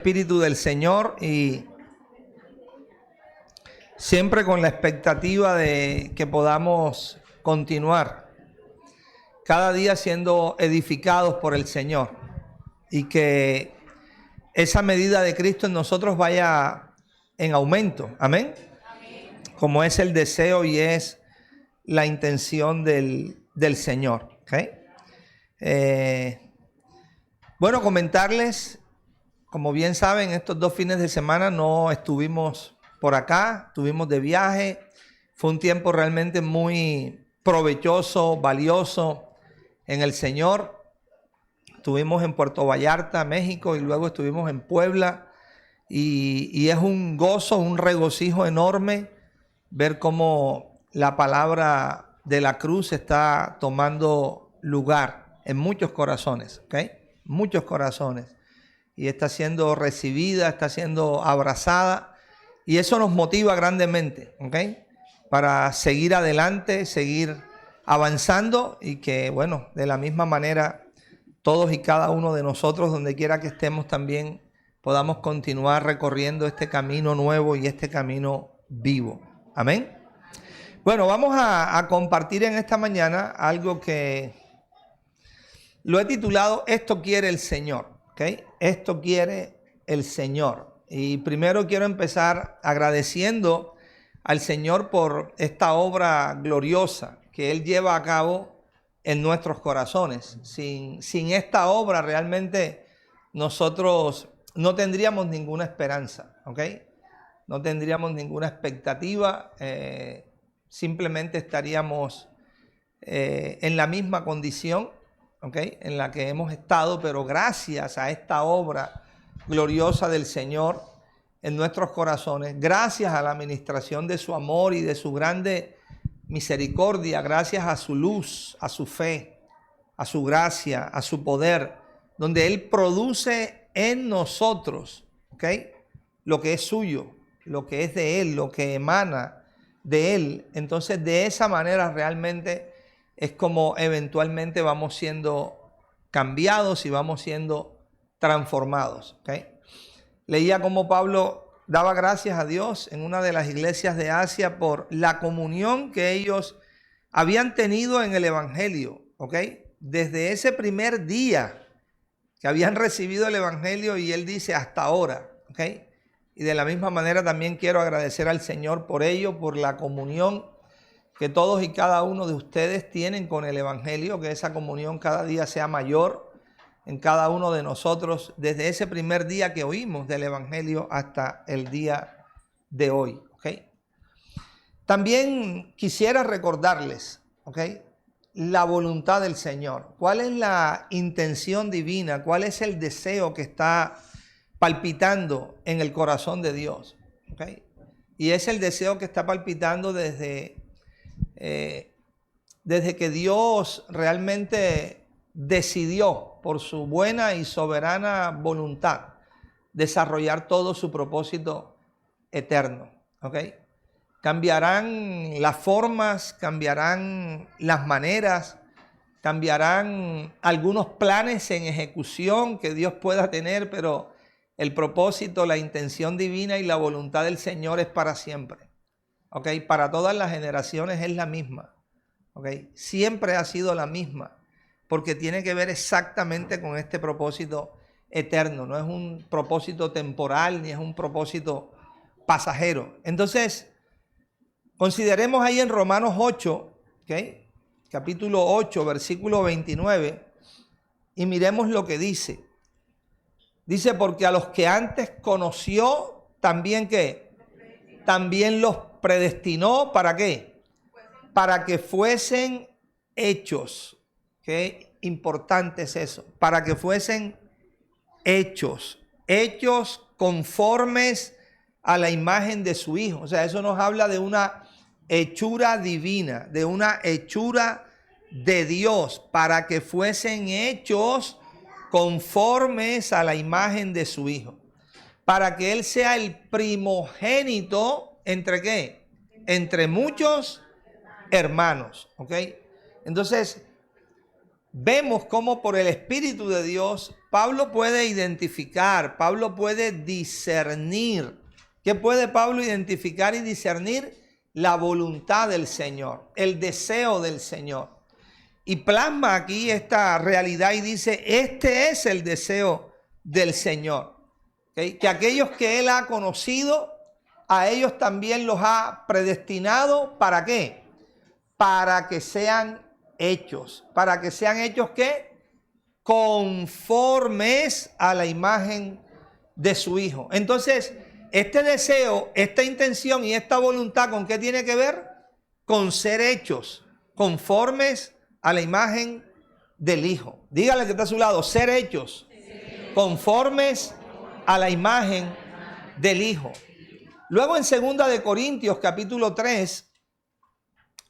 Espíritu del Señor y siempre con la expectativa de que podamos continuar cada día siendo edificados por el Señor y que esa medida de Cristo en nosotros vaya en aumento. Amén. Como es el deseo y es la intención del Señor. ¿Okay? Bueno, comentarles. Como bien saben, estos 2 fines de semana no estuvimos por acá, estuvimos de viaje. Fue un tiempo realmente muy provechoso, valioso en el Señor. Estuvimos en Puerto Vallarta, México, y luego estuvimos en Puebla. Y es un gozo, un regocijo enorme ver cómo la palabra de la cruz está tomando lugar en muchos corazones, ¿ok? Muchos corazones. Y está siendo recibida, está siendo abrazada, y eso nos motiva grandemente, ¿ok? Para seguir adelante, seguir avanzando, y que, bueno, de la misma manera, todos y cada uno de nosotros, donde quiera que estemos, también podamos continuar recorriendo este camino nuevo y este camino vivo. Amén. Bueno, vamos a compartir en esta mañana algo que lo he titulado "Esto quiere el Señor". ¿Okay? Esto quiere el Señor. Y primero quiero empezar agradeciendo al Señor por esta obra gloriosa que Él lleva a cabo en nuestros corazones. Sin esta obra realmente nosotros no tendríamos ninguna esperanza, ¿ok? No tendríamos ninguna expectativa, simplemente estaríamos en la misma condición, ¿okay? En la que hemos estado, pero gracias a esta obra gloriosa del Señor en nuestros corazones, gracias a la administración de su amor y de su grande misericordia, gracias a su luz, a su fe, a su gracia, a su poder, donde Él produce en nosotros, ¿okay? Lo que es suyo, lo que es de Él, lo que emana de Él. Entonces, de esa manera realmente es como eventualmente vamos siendo cambiados y vamos siendo transformados. ¿Okay? Leía cómo Pablo daba gracias a Dios en una de las iglesias de Asia por la comunión que ellos habían tenido en el Evangelio. ¿Okay? Desde ese primer día que habían recibido el Evangelio, y él dice hasta ahora. ¿Okay? Y de la misma manera también quiero agradecer al Señor por ello, por la comunión que todos y cada uno de ustedes tienen con el Evangelio, que esa comunión cada día sea mayor en cada uno de nosotros, desde ese primer día que oímos del Evangelio hasta el día de hoy. ¿Okay? También quisiera recordarles, ¿okay? La voluntad del Señor. ¿Cuál es la intención divina? ¿Cuál es el deseo que está palpitando en el corazón de Dios? ¿Okay? Y es el deseo que está palpitando desde que Dios realmente decidió por su buena y soberana voluntad desarrollar todo su propósito eterno. ¿Okay? Cambiarán las formas, cambiarán las maneras, cambiarán algunos planes en ejecución que Dios pueda tener, pero el propósito, la intención divina y la voluntad del Señor es para siempre. ¿Okay? Para todas las generaciones es la misma. ¿Okay? Siempre ha sido la misma, porque tiene que ver exactamente con este propósito eterno. No es un propósito temporal ni es un propósito pasajero. Entonces, consideremos ahí en Romanos 8, ¿okay? Capítulo 8, versículo 29, y miremos lo que dice. Dice, porque a los que antes conoció, también ¿qué? También los predestinó, ¿para qué? Para que fuesen hechos. Qué importante es eso. Para que fuesen hechos conformes a la imagen de su Hijo. O sea, eso nos habla de una hechura divina, de una hechura de Dios, para que fuesen hechos conformes a la imagen de su Hijo. Para que Él sea el primogénito, ¿entre qué? Entre muchos hermanos. ¿Ok? Entonces, vemos cómo por el Espíritu de Dios Pablo puede identificar, Pablo puede discernir. ¿Qué puede Pablo identificar y discernir? La voluntad del Señor, el deseo del Señor. Y plasma aquí esta realidad y dice, este es el deseo del Señor. ¿Okay? Que aquellos que Él ha conocido, a ellos también los ha predestinado. ¿Para qué? Para que sean hechos. ¿Para que sean hechos qué? Conformes a la imagen de su Hijo. Entonces, este deseo, esta intención y esta voluntad, ¿con qué tiene que ver? Con ser hechos conformes a la imagen del Hijo. Dígale que está a su lado, ser hechos conformes a la imagen del Hijo. Luego en 2 de Corintios capítulo 3,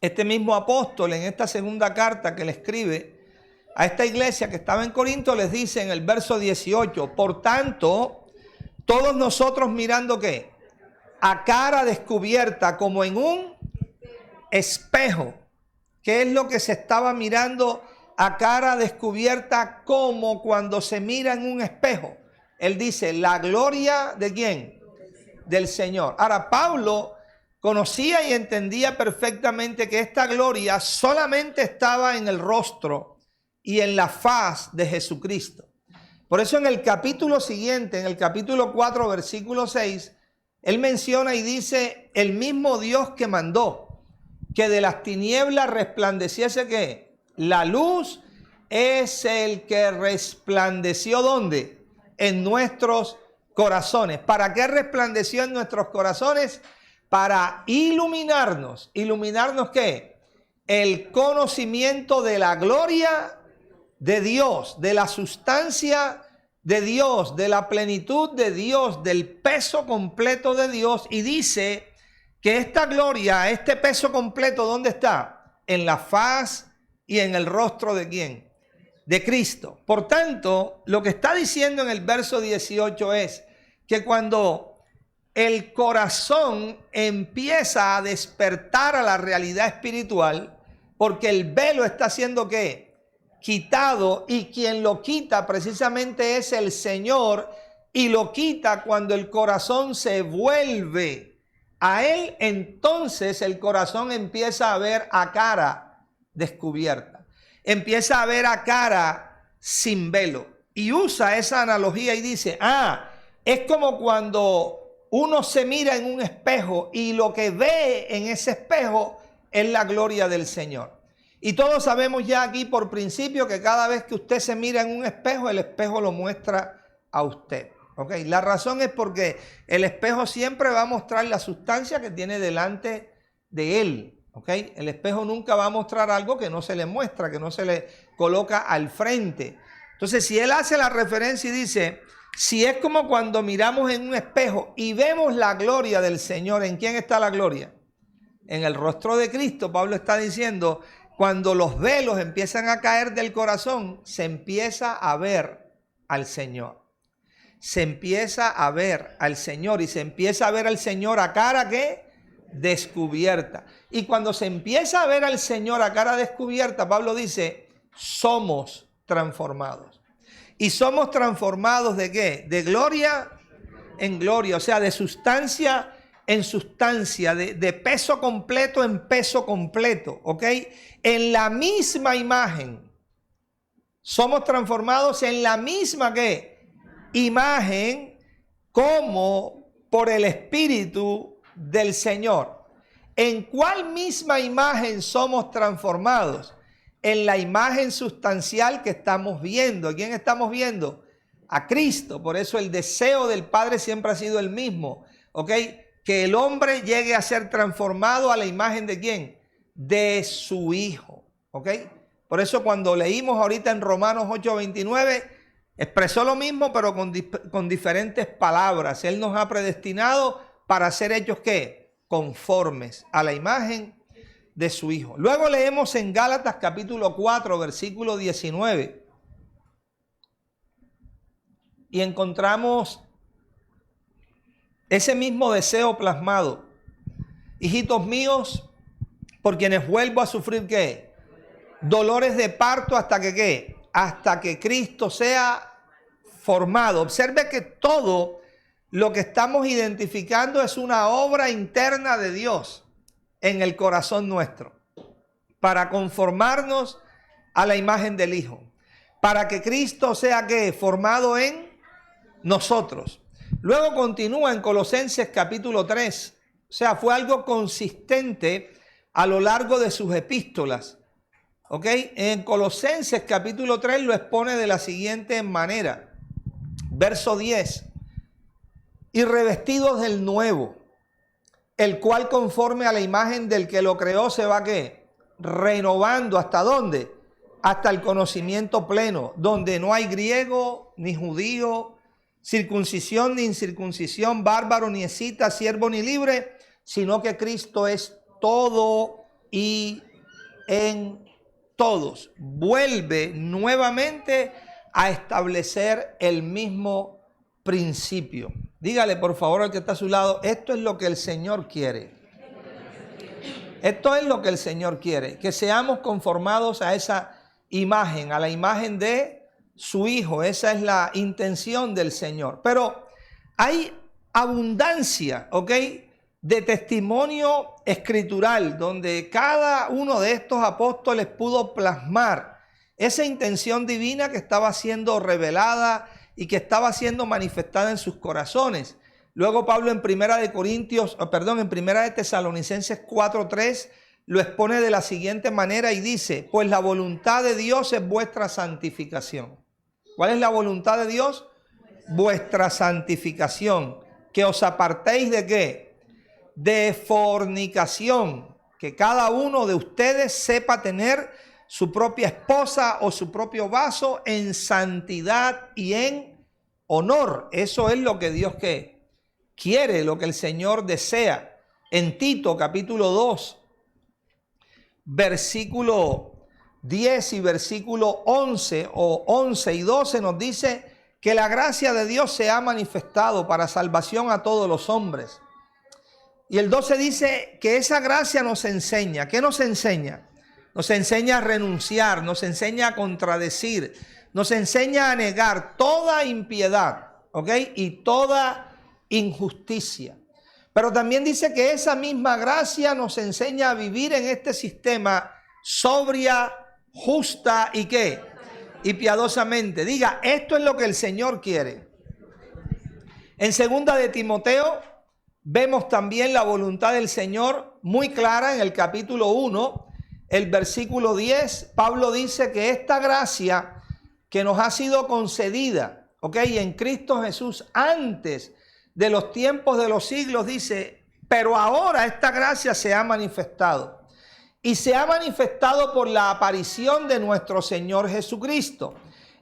este mismo apóstol en esta segunda carta que le escribe a esta iglesia que estaba en Corinto, les dice en el verso 18, por tanto, todos nosotros mirando ¿qué? A cara descubierta como en un espejo. ¿Qué es lo que se estaba mirando a cara descubierta como cuando se mira en un espejo? Él dice, la gloria ¿de quién? Del Señor. Ahora, Pablo conocía y entendía perfectamente que esta gloria solamente estaba en el rostro y en la faz de Jesucristo. Por eso en el capítulo siguiente, en el capítulo 4, versículo 6, él menciona y dice, el mismo Dios que mandó que de las tinieblas resplandeciese ¿qué? La luz, es el que resplandeció ¿dónde? En nuestros corazones. ¿Para qué resplandeció en nuestros corazones? Para iluminarnos. ¿Iluminarnos qué? El conocimiento de la gloria de Dios, de la sustancia de Dios, de la plenitud de Dios, del peso completo de Dios. Y dice que esta gloria, este peso completo, ¿dónde está? En la faz y en el rostro ¿de quién? De Cristo. Por tanto, lo que está diciendo en el verso 18 es que cuando el corazón empieza a despertar a la realidad espiritual, porque el velo está siendo ¿qué? Quitado, y quien lo quita precisamente es el Señor, y lo quita cuando el corazón se vuelve a Él. Entonces el corazón empieza a ver a cara descubierta, empieza a ver a cara sin velo, y usa esa analogía y dice, es como cuando uno se mira en un espejo y lo que ve en ese espejo es la gloria del Señor. Y todos sabemos ya aquí por principio que cada vez que usted se mira en un espejo, el espejo lo muestra a usted. ¿Okay? La razón es porque el espejo siempre va a mostrar la sustancia que tiene delante de él. ¿Okay? El espejo nunca va a mostrar algo que no se le muestra, que no se le coloca al frente. Entonces, si él hace la referencia y dice, si es como cuando miramos en un espejo y vemos la gloria del Señor, ¿en quién está la gloria? En el rostro de Cristo. Pablo está diciendo, cuando los velos empiezan a caer del corazón, se empieza a ver al Señor. Se empieza a ver al Señor y se empieza a ver al Señor a cara ¿qué? Descubierta. Y cuando se empieza a ver al Señor a cara descubierta, Pablo dice, somos transformados. ¿Y somos transformados de qué? De gloria en gloria, o sea, de sustancia en sustancia, de peso completo en peso completo, ¿ok? En la misma imagen. Somos transformados en la misma ¿qué? Imagen, como por el Espíritu del Señor. ¿En cuál misma imagen somos transformados? En la imagen sustancial que estamos viendo. ¿A quién estamos viendo? A Cristo. Por eso el deseo del Padre siempre ha sido el mismo, ¿ok? Que el hombre llegue a ser transformado a la imagen ¿de quién? De su Hijo, ¿ok? Por eso cuando leímos ahorita en Romanos 8:29, expresó lo mismo pero con diferentes palabras. Él nos ha predestinado para ser hechos ¿qué? Conformes a la imagen de su Hijo. Luego leemos en Gálatas capítulo 4, versículo 19. Y encontramos ese mismo deseo plasmado. Hijitos míos, por quienes vuelvo a sufrir ¿qué? Dolores de parto hasta que ¿qué? Hasta que Cristo sea formado. Observe que todo lo que estamos identificando es una obra interna de Dios en el corazón nuestro, para conformarnos a la imagen del Hijo, para que Cristo sea ¿qué? Formado en nosotros. Luego continúa en Colosenses capítulo 3, o sea, fue algo consistente a lo largo de sus epístolas. ¿Ok? En Colosenses capítulo 3 lo expone de la siguiente manera. Verso 10. Y revestidos del nuevo, el cual conforme a la imagen del que lo creó se va ¿qué? Renovando. ¿Hasta dónde? Hasta el conocimiento pleno, donde no hay griego ni judío, circuncisión ni incircuncisión, bárbaro ni escita, siervo ni libre, sino que Cristo es todo y en todos. Vuelve nuevamente a establecer el mismo principio. Dígale por favor al que está a su lado, esto es lo que el Señor quiere. Esto es lo que el Señor quiere, que seamos conformados a esa imagen, a la imagen de su Hijo. Esa es la intención del Señor. Pero hay abundancia, ¿ok?, de testimonio escritural, donde cada uno de estos apóstoles pudo plasmar esa intención divina que estaba siendo revelada y que estaba siendo manifestada en sus corazones. Luego Pablo en Primera de Tesalonicenses 4:3 lo expone de la siguiente manera y dice: pues la voluntad de Dios es vuestra santificación. ¿Cuál es la voluntad de Dios? Vuestra santificación. Que os apartéis ¿de qué? De fornicación. Que cada uno de ustedes sepa tener su propia esposa o su propio vaso en santidad y en honor. Eso es lo que Dios ¿qué? Quiere, lo que el Señor desea. En Tito capítulo 2, versículo 10 y versículo 11 o 11 y 12 nos dice que la gracia de Dios se ha manifestado para salvación a todos los hombres. Y el 12 dice que esa gracia nos enseña. ¿Qué nos enseña? Nos enseña a renunciar, nos enseña a contradecir, nos enseña a negar toda impiedad, ¿ok? Y toda injusticia. Pero también dice que esa misma gracia nos enseña a vivir en este sistema sobria, justa y ¿qué? Y piadosamente. Diga, esto es lo que el Señor quiere. En 2 de Timoteo vemos también la voluntad del Señor muy clara en el capítulo 1, el versículo 10. Pablo dice que esta gracia que nos ha sido concedida, ¿ok?, en Cristo Jesús antes de los tiempos de los siglos, dice, pero ahora esta gracia se ha manifestado. Y se ha manifestado por la aparición de nuestro Señor Jesucristo,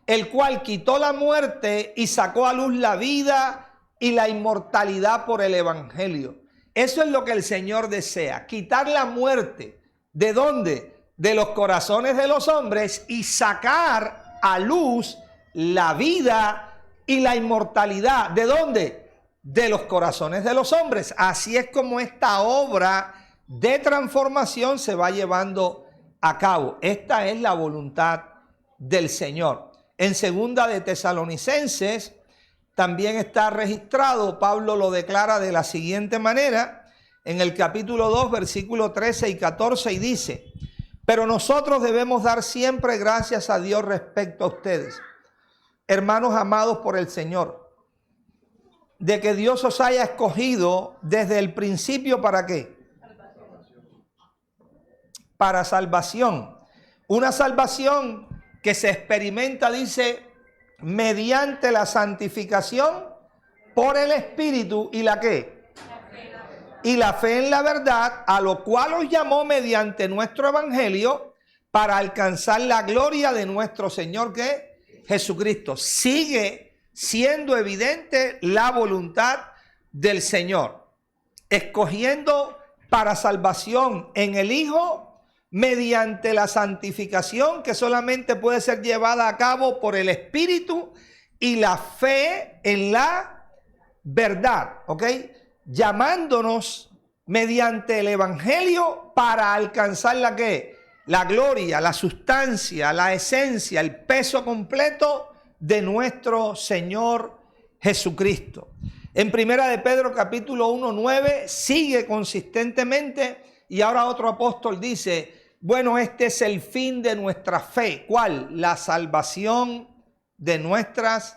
el cual quitó la muerte y sacó a luz la vida y la inmortalidad por el Evangelio. Eso es lo que el Señor desea, quitar la muerte. ¿De dónde? De los corazones de los hombres y sacar a luz la vida y la inmortalidad. ¿De dónde? De los corazones de los hombres. Así es como esta obra de transformación se va llevando a cabo. Esta es la voluntad del Señor. En 2 de Tesalonicenses también está registrado, Pablo lo declara de la siguiente manera, en el capítulo 2, versículos 13 y 14, y dice: pero nosotros debemos dar siempre gracias a Dios respecto a ustedes, hermanos amados por el Señor, de que Dios os haya escogido desde el principio, ¿para qué? Para salvación. Una salvación que se experimenta, dice, mediante la santificación por el Espíritu y la ¿qué? Y la fe en la verdad, a lo cual os llamó mediante nuestro evangelio para alcanzar la gloria de nuestro Señor ¿qué? Jesucristo. Sigue siendo evidente la voluntad del Señor, escogiendo para salvación en el Hijo mediante la santificación que solamente puede ser llevada a cabo por el Espíritu y la fe en la verdad, ¿ok? Llamándonos mediante el Evangelio para alcanzar la ¿qué? La gloria, la sustancia, la esencia, el peso completo de nuestro Señor Jesucristo. En Primera de Pedro capítulo 1:9 sigue consistentemente y ahora otro apóstol dice, bueno, este es el fin de nuestra fe. ¿Cuál? La salvación de nuestras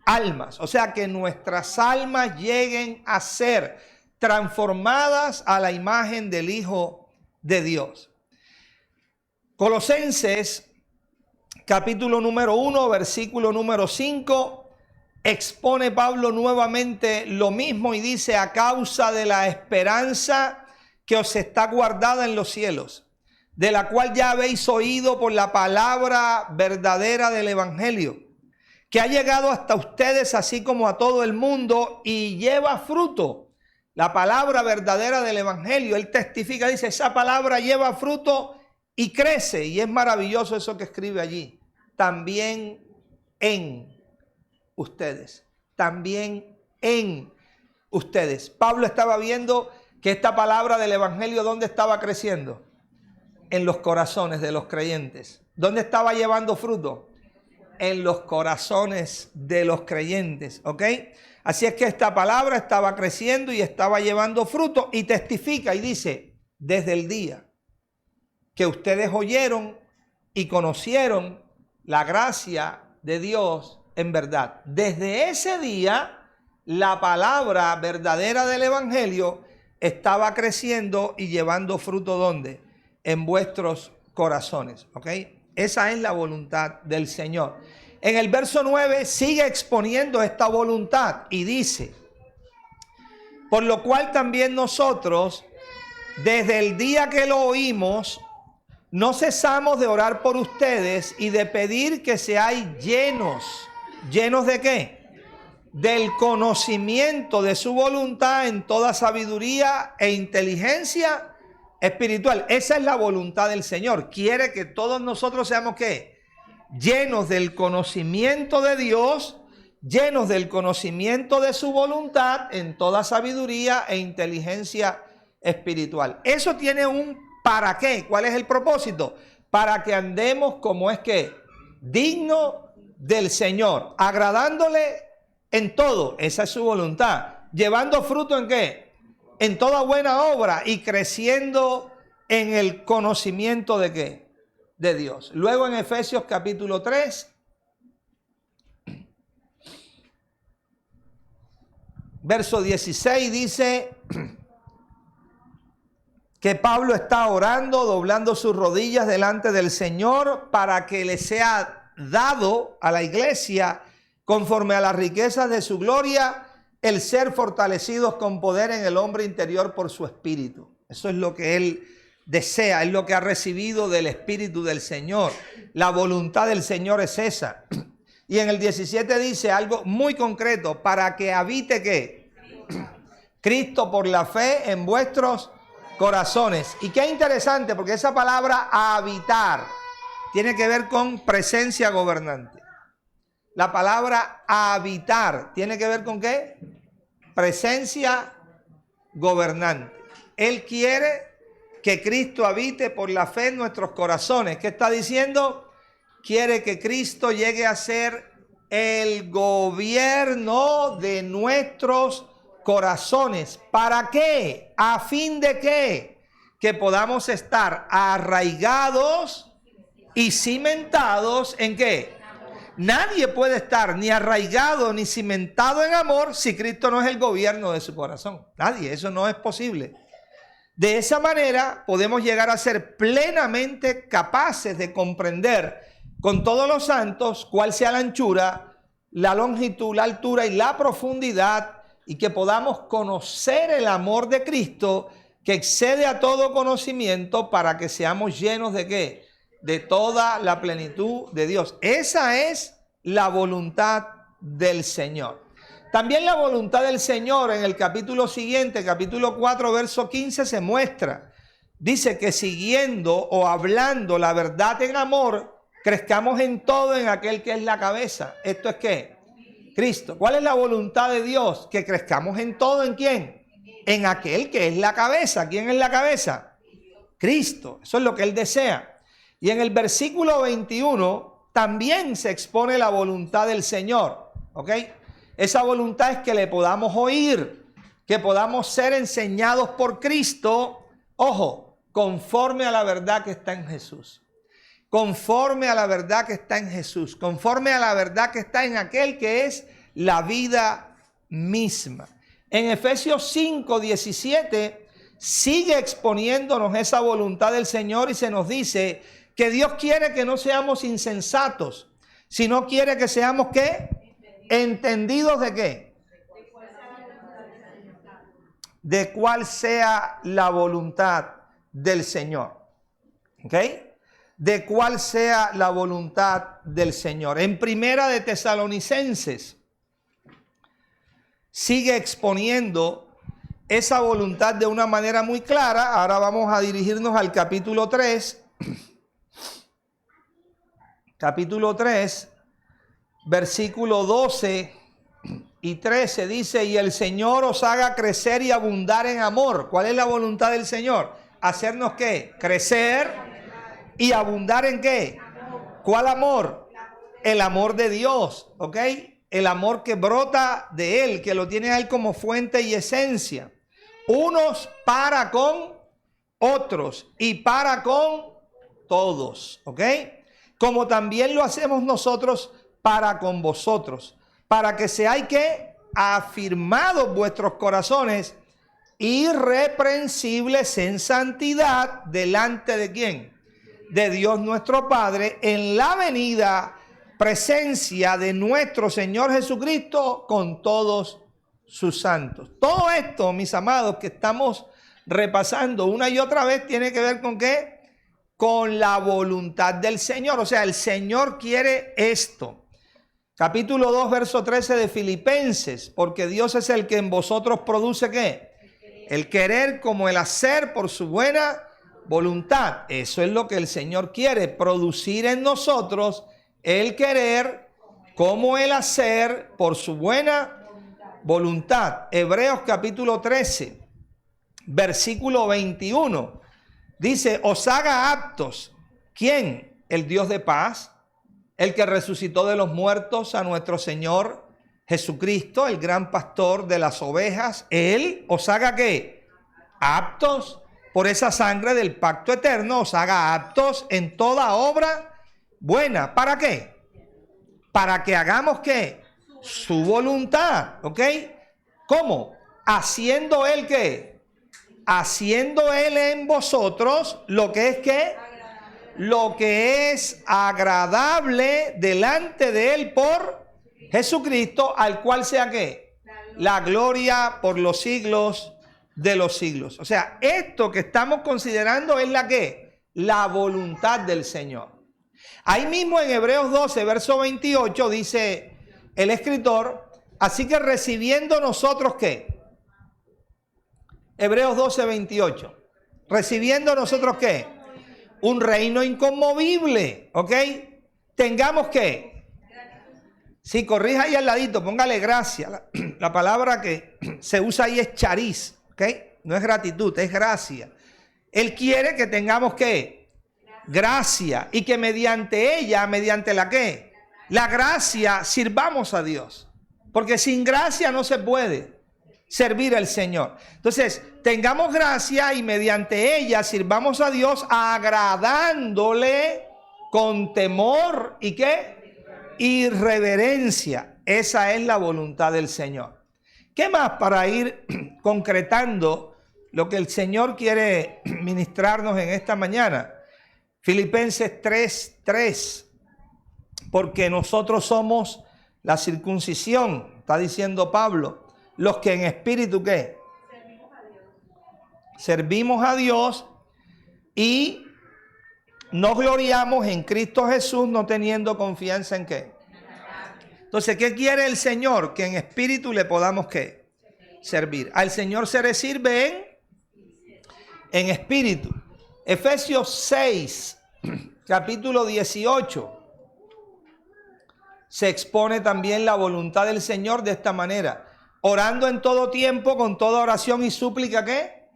almas. O sea, que nuestras almas lleguen a ser transformadas a la imagen del Hijo de Dios. Colosenses capítulo número 1, versículo número 5. Expone Pablo nuevamente lo mismo y dice, a causa de la esperanza que os está guardada en los cielos, de la cual ya habéis oído por la palabra verdadera del evangelio, que ha llegado hasta ustedes así como a todo el mundo y lleva fruto. La palabra verdadera del evangelio, él testifica, dice, esa palabra lleva fruto y crece. Y es maravilloso eso que escribe allí. También en ustedes, también en ustedes. Pablo estaba viendo que esta palabra del evangelio, ¿dónde estaba creciendo? En los corazones de los creyentes. ¿Dónde estaba llevando fruto? En los corazones de los creyentes, ¿ok? Así es que esta palabra estaba creciendo y estaba llevando fruto y testifica y dice, desde el día que ustedes oyeron y conocieron la gracia de Dios en verdad. Desde ese día, la palabra verdadera del evangelio estaba creciendo y llevando fruto, ¿dónde? En vuestros corazones, ¿ok? Esa es la voluntad del Señor. En el verso 9 sigue exponiendo esta voluntad y dice, por lo cual también nosotros, desde el día que lo oímos, no cesamos de orar por ustedes y de pedir que seáis llenos. ¿Llenos de qué? Del conocimiento de su voluntad en toda sabiduría e inteligencia espiritual. Esa es la voluntad del Señor. Quiere que todos nosotros seamos ¿qué? Llenos del conocimiento de Dios, llenos del conocimiento de su voluntad en toda sabiduría e inteligencia espiritual. Eso tiene un ¿para qué? ¿Cuál es el propósito? Para que andemos como es que digno del Señor, agradándole en todo. Esa es su voluntad. Llevando fruto ¿en qué? En toda buena obra y creciendo en el conocimiento ¿de qué? De Dios. Luego en Efesios capítulo 3, verso 16 dice que Pablo está orando, doblando sus rodillas delante del Señor para que le sea dado a la iglesia, conforme a las riquezas de su gloria, el ser fortalecidos con poder en el hombre interior por su espíritu. Eso es lo que él desea, es lo que ha recibido del espíritu del Señor. La voluntad del Señor es esa. Y en el 17 dice algo muy concreto, para que habite ¿qué? Cristo por la fe en vuestros corazones. Y qué interesante, porque esa palabra habitar tiene que ver con presencia gobernante. La palabra habitar tiene que ver con ¿qué? Presencia gobernante. Él quiere que Cristo habite por la fe en nuestros corazones. ¿Qué está diciendo? Quiere que Cristo llegue a ser el gobierno de nuestros corazones. ¿Para qué? ¿A fin de qué? Que podamos estar arraigados y cimentados ¿en qué? Nadie puede estar ni arraigado ni cimentado en amor si Cristo no es el gobierno de su corazón. Nadie, eso no es posible. De esa manera podemos llegar a ser plenamente capaces de comprender con todos los santos cuál sea la anchura, la longitud, la altura y la profundidad, y que podamos conocer el amor de Cristo que excede a todo conocimiento, para que seamos llenos ¿de qué? De toda la plenitud de Dios. Esa es la voluntad del Señor. También la voluntad del Señor en el capítulo siguiente, capítulo 4, verso 15, se muestra. Dice que siguiendo o hablando la verdad en amor, crezcamos en todo en aquel que es la cabeza. ¿Esto es qué? Cristo. ¿Cuál es la voluntad de Dios? Que crezcamos en todo. ¿En quién? En aquel que es la cabeza. ¿Quién es la cabeza? Cristo. Eso es lo que Él desea. Y en el versículo 21 también se expone la voluntad del Señor. ¿Ok? Esa voluntad es que le podamos oír, que podamos ser enseñados por Cristo, ojo, conforme a la verdad que está en Jesús. Conforme a la verdad que está en Jesús, conforme a la verdad que está en aquel que es la vida misma. En Efesios 5:17 sigue exponiéndonos esa voluntad del Señor y se nos dice que Dios quiere que no seamos insensatos, sino quiere que seamos ¿qué? ¿Entendidos de qué? De cuál sea la voluntad del Señor. ¿Ok? De cuál sea la voluntad del Señor. En Primera de Tesalonicenses sigue exponiendo esa voluntad de una manera muy clara. Ahora vamos a dirigirnos al capítulo 3. Capítulo 3, versículo 12 y 13 dice: y el Señor os haga crecer y abundar en amor. ¿Cuál es la voluntad del Señor? ¿Hacernos qué? Crecer y abundar en qué. ¿Cuál amor? El amor de Dios, ¿ok? El amor que brota de Él, que lo tiene a Él como fuente y esencia. Unos para con otros y para con todos, ¿ok? Como también lo hacemos nosotros para con vosotros, para que seáis que afirmados vuestros corazones, irreprensibles en santidad, delante de ¿quién? De Dios nuestro Padre, en la venida presencia de nuestro Señor Jesucristo con todos sus santos. Todo esto, mis amados, que estamos repasando una y otra vez, tiene que ver con ¿qué? Con la voluntad del Señor. O sea, el Señor quiere esto. Capítulo 2, verso 13 de Filipenses: porque Dios es el que en vosotros produce ¿qué? El querer como el hacer por su buena voluntad. Eso es lo que el Señor quiere, producir en nosotros el querer como el hacer por su buena voluntad. Hebreos capítulo 13, versículo 21. Dice: os haga aptos. ¿Quién? El Dios de paz, el que resucitó de los muertos a nuestro Señor Jesucristo, el gran pastor de las ovejas. Él os haga ¿qué? Aptos por esa sangre del pacto eterno, os haga aptos en toda obra buena. ¿Para qué? Para que hagamos ¿qué? Su voluntad. ¿Ok? ¿Cómo? Haciendo Él ¿qué? Haciendo Él en vosotros lo que es ¿qué? Lo que es agradable delante de Él por Jesucristo, al cual sea ¿qué? La gloria por los siglos de los siglos. O sea, esto que estamos considerando es la ¿qué? La voluntad del Señor. Ahí mismo en Hebreos 12, verso 28 dice el escritor: así que recibiendo nosotros ¿qué? Hebreos 12, 28. Recibiendo nosotros ¿qué? Un reino inconmovible, ¿ok? Tengamos ¿qué? Sí, corrija ahí al ladito, póngale gracia. La palabra que se usa ahí es chariz, ¿ok? No es gratitud, es gracia. Él quiere que tengamos ¿qué? Gracia. Y que mediante ella, mediante la ¿qué? La gracia, sirvamos a Dios. Porque sin gracia no se puede servir al Señor. Entonces, tengamos gracia y mediante ella sirvamos a Dios, agradándole con temor y ¿qué? Y reverencia. Esa es la voluntad del Señor. ¿Qué más para ir concretando lo que el Señor quiere ministrarnos en esta mañana? Filipenses 3:3. Porque nosotros somos la circuncisión, está diciendo Pablo, los que en espíritu ¿qué? Servimos a Dios y nos gloriamos en Cristo Jesús, no teniendo confianza en ¿qué? Entonces, ¿qué quiere el Señor? Que en espíritu le podamos ¿qué? Servir. Al Señor se le sirve en espíritu. Efesios 6, capítulo 18. Se expone también la voluntad del Señor de esta manera: orando en todo tiempo, con toda oración y súplica, ¿qué?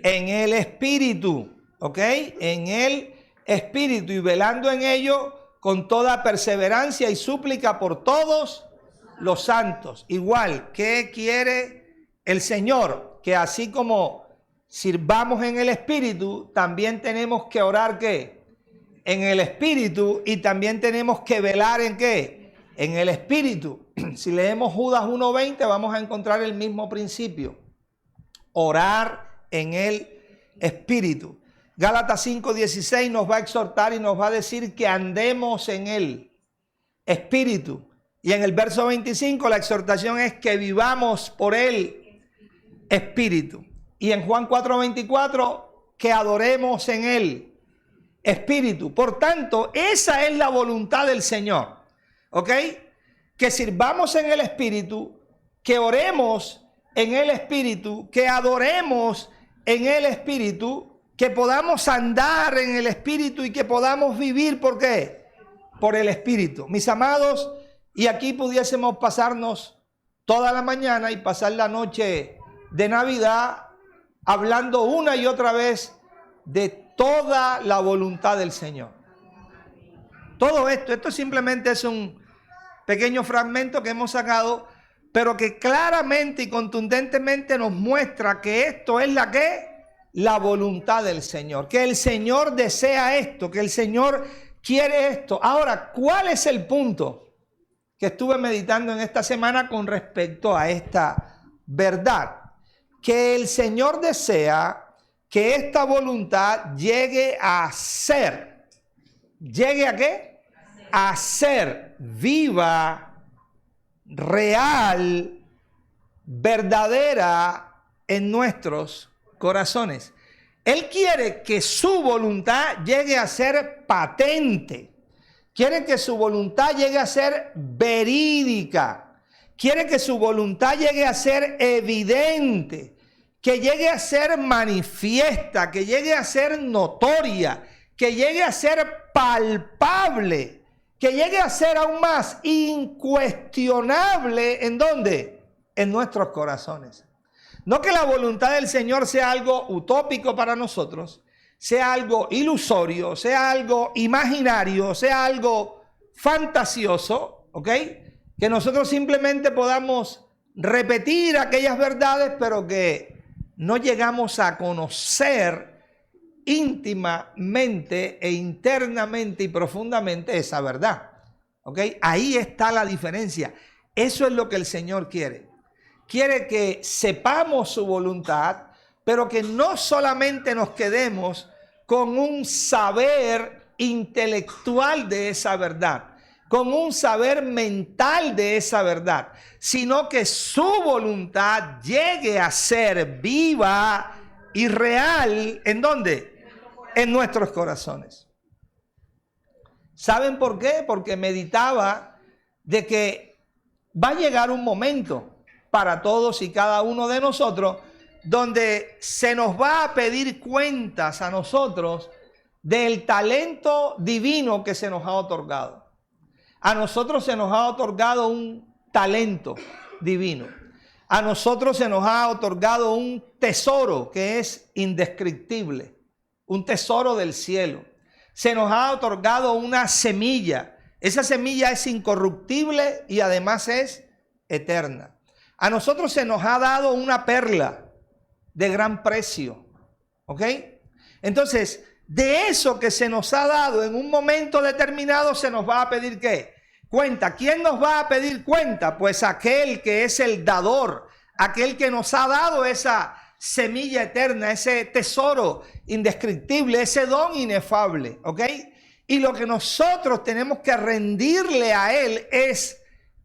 En el Espíritu, ¿ok? En el Espíritu, y velando en ello con toda perseverancia y súplica por todos los santos. Igual, ¿qué quiere el Señor? Que así como sirvamos en el Espíritu, también tenemos que orar, ¿qué? En el Espíritu, y también tenemos que velar ¿en qué? En el Espíritu. Si leemos Judas 1:20 vamos a encontrar el mismo principio. Orar en el Espíritu. Gálatas 5:16 nos va a exhortar y nos va a decir que andemos en el Espíritu. Y en el verso 25 la exhortación es que vivamos por el Espíritu. Y en Juan 4:24 que adoremos en el Espíritu. Por tanto, esa es la voluntad del Señor. ¿Ok? Que sirvamos en el Espíritu, que oremos en el Espíritu, que adoremos en el Espíritu, que podamos andar en el Espíritu y que podamos vivir, ¿por qué? Por el Espíritu. Mis amados, y aquí pudiésemos pasarnos toda la mañana y pasar la noche de Navidad hablando una y otra vez de toda la voluntad del Señor. Todo esto simplemente es un pequeño fragmento que hemos sacado, pero que claramente y contundentemente nos muestra que esto es la voluntad del Señor, que el Señor desea esto, que el Señor quiere esto. Ahora, ¿cuál es el punto que estuve meditando en esta semana con respecto a esta verdad? Que el Señor desea que esta voluntad llegue a ser. ¿Llegue a qué? A ser viva, real, verdadera en nuestros corazones. Él quiere que su voluntad llegue a ser patente. Quiere que su voluntad llegue a ser verídica. Quiere que su voluntad llegue a ser evidente. Que llegue a ser manifiesta. Que llegue a ser notoria. Que llegue a ser palpable. Que llegue a ser aún más incuestionable. ¿En dónde? En nuestros corazones. No que la voluntad del Señor sea algo utópico para nosotros, sea algo ilusorio, sea algo imaginario, sea algo fantasioso, ¿ok? Que nosotros simplemente podamos repetir aquellas verdades, pero que no llegamos a conocer íntimamente e internamente y profundamente esa verdad, ¿ok? Ahí está la diferencia. Eso es lo que el Señor quiere. Quiere que sepamos su voluntad, pero que no solamente nos quedemos con un saber intelectual de esa verdad, con un saber mental de esa verdad, sino que su voluntad llegue a ser viva y real. ¿En dónde? En nuestros corazones. ¿Saben por qué? Porque meditaba de que va a llegar un momento para todos y cada uno de nosotros, donde se nos va a pedir cuentas a nosotros del talento divino que se nos ha otorgado. A nosotros se nos ha otorgado un talento divino. A nosotros se nos ha otorgado un tesoro que es indescriptible, un tesoro del cielo. Se nos ha otorgado una semilla. Esa semilla es incorruptible y además es eterna. A nosotros se nos ha dado una perla de gran precio, ¿ok? Entonces, de eso que se nos ha dado en un momento determinado se nos va a pedir ¿qué? Cuenta. ¿Quién nos va a pedir cuenta? Pues aquel que es el dador, aquel que nos ha dado esa semilla eterna, ese tesoro indescriptible, ese don inefable, ¿ok? Y lo que nosotros tenemos que rendirle a él es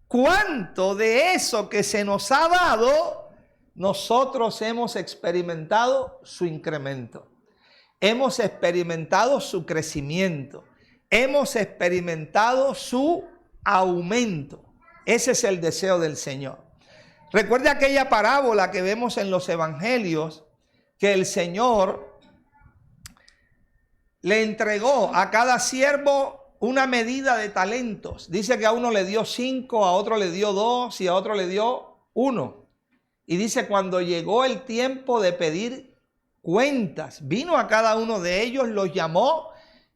cuánto de eso que se nos ha dado, nosotros hemos experimentado su incremento. Hemos experimentado su crecimiento. Hemos experimentado su aumento. Ese es el deseo del Señor. Recuerde aquella parábola que vemos en los evangelios, que el Señor le entregó a cada siervo una medida de talentos. Dice que a uno le dio 5, a otro le dio 2 y a otro le dio 1. Y dice, cuando llegó el tiempo de pedir cuentas, vino a cada uno de ellos, los llamó,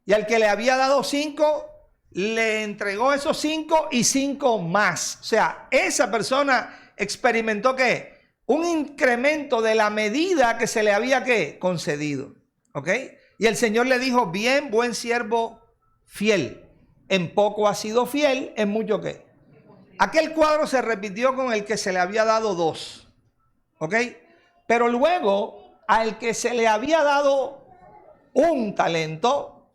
y al que le había dado 5, le entregó esos 5 y 5 más. O sea, esa persona experimentó ¿qué? Un incremento de la medida que se le había ¿qué? Concedido. ¿Ok? Y el Señor le dijo, bien, buen siervo fiel. En poco has sido fiel, en mucho ¿qué? Aquel cuadro se repitió con el que se le había dado 2. ¿Ok? Pero luego, al que se le había dado un talento,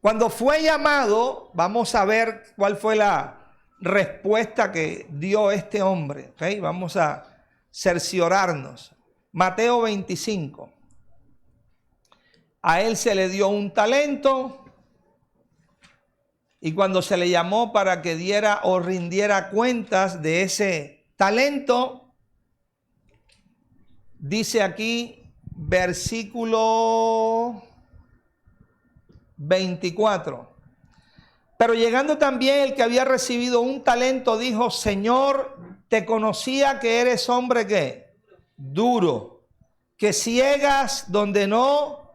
cuando fue llamado, vamos a ver cuál fue la respuesta que dio este hombre. ¿Okay? Vamos a cerciorarnos. Mateo 25. A él se le dio un talento y cuando se le llamó para que diera o rindiera cuentas de ese talento, dice aquí, versículo 24. Pero llegando también el que había recibido un talento, dijo, Señor, te conocía que eres hombre ¿qué? Duro, que ciegas donde no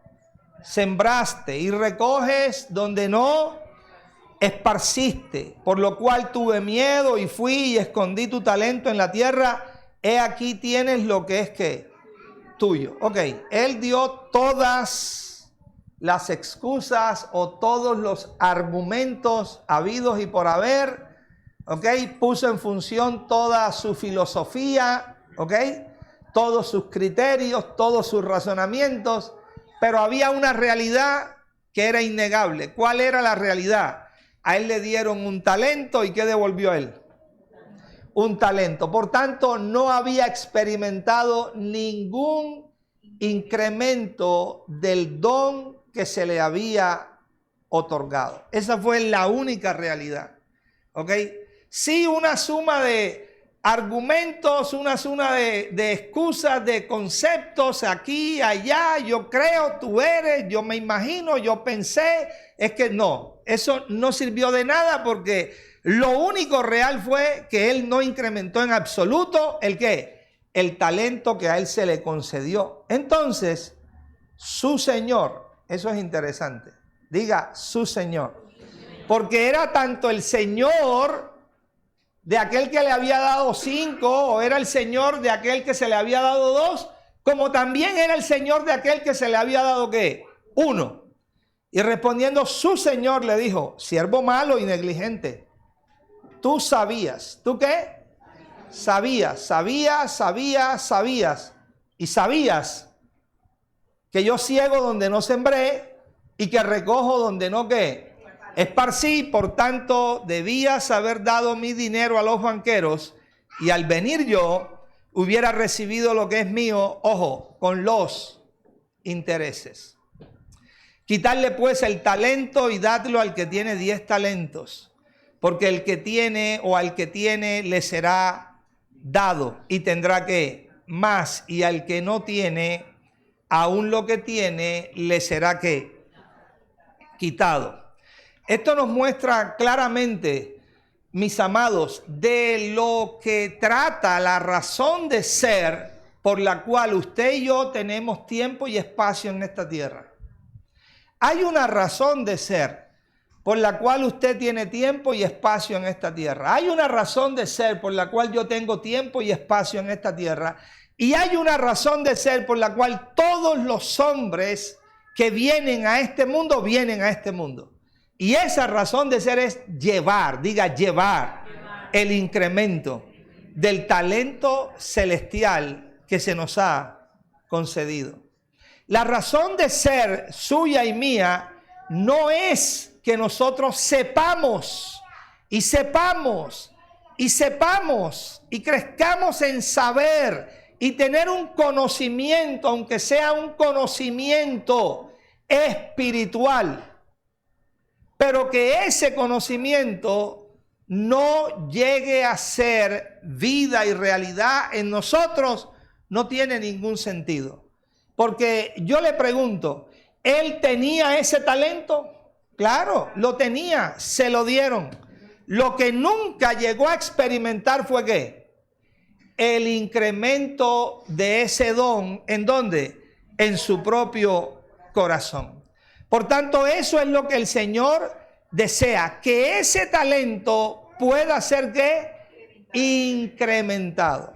sembraste y recoges donde no esparciste, por lo cual tuve miedo y fui y escondí tu talento en la tierra. He aquí tienes lo que es ¿qué? Tuyo. Ok, él dio todas las excusas o todos los argumentos habidos y por haber, ok, puso en función toda su filosofía, ok, todos sus criterios, todos sus razonamientos, pero había una realidad que era innegable. ¿Cuál era la realidad? A él le dieron un talento y ¿qué devolvió él? Un talento. Por tanto, no había experimentado ningún incremento del don que se le había otorgado. Esa fue la única realidad. ¿Ok? Sí, una suma de argumentos, una suma de excusas, de conceptos aquí, allá, yo creo, tú eres, yo me imagino, yo pensé. Es que no, eso no sirvió de nada porque lo único real fue que él no incrementó en absoluto ¿el qué? El talento que a él se le concedió. Entonces, su Señor, eso es interesante, diga su Señor, porque era tanto el Señor de aquel que le había dado 5, o era el Señor de aquel que se le había dado 2, como también era el Señor de aquel que se le había dado ¿qué? 1. Y respondiendo su Señor le dijo, siervo malo y negligente, tú sabías, ¿tú qué? Sabías y sabías que yo ciego donde no sembré y que recojo donde no ¿qué? Esparcí, por tanto debías haber dado mi dinero a los banqueros y al venir yo hubiera recibido lo que es mío, ojo, con los intereses. Quitarle pues el talento y dadlo al que tiene 10 talentos, porque el que tiene o al que tiene le será dado y tendrá que más, y al que no tiene, aún lo que tiene le será que quitado. Esto nos muestra claramente, mis amados, de lo que trata la razón de ser por la cual usted y yo tenemos tiempo y espacio en esta tierra. Hay una razón de ser por la cual usted tiene tiempo y espacio en esta tierra. Hay una razón de ser por la cual yo tengo tiempo y espacio en esta tierra. Y hay una razón de ser por la cual todos los hombres que vienen a este mundo, vienen a este mundo. Y esa razón de ser es llevar, diga llevar el incremento del talento celestial que se nos ha concedido. La razón de ser suya y mía no es que nosotros sepamos y crezcamos en saber y tener un conocimiento, aunque sea un conocimiento espiritual, pero que ese conocimiento no llegue a ser vida y realidad en nosotros, no tiene ningún sentido. Porque yo le pregunto, ¿él tenía ese talento? Claro, lo tenía, se lo dieron. Lo que nunca llegó a experimentar fue ¿qué? El incremento de ese don, ¿en dónde? En su propio corazón. Por tanto, eso es lo que el Señor desea que ese talento pueda ser ¿qué? Incrementado.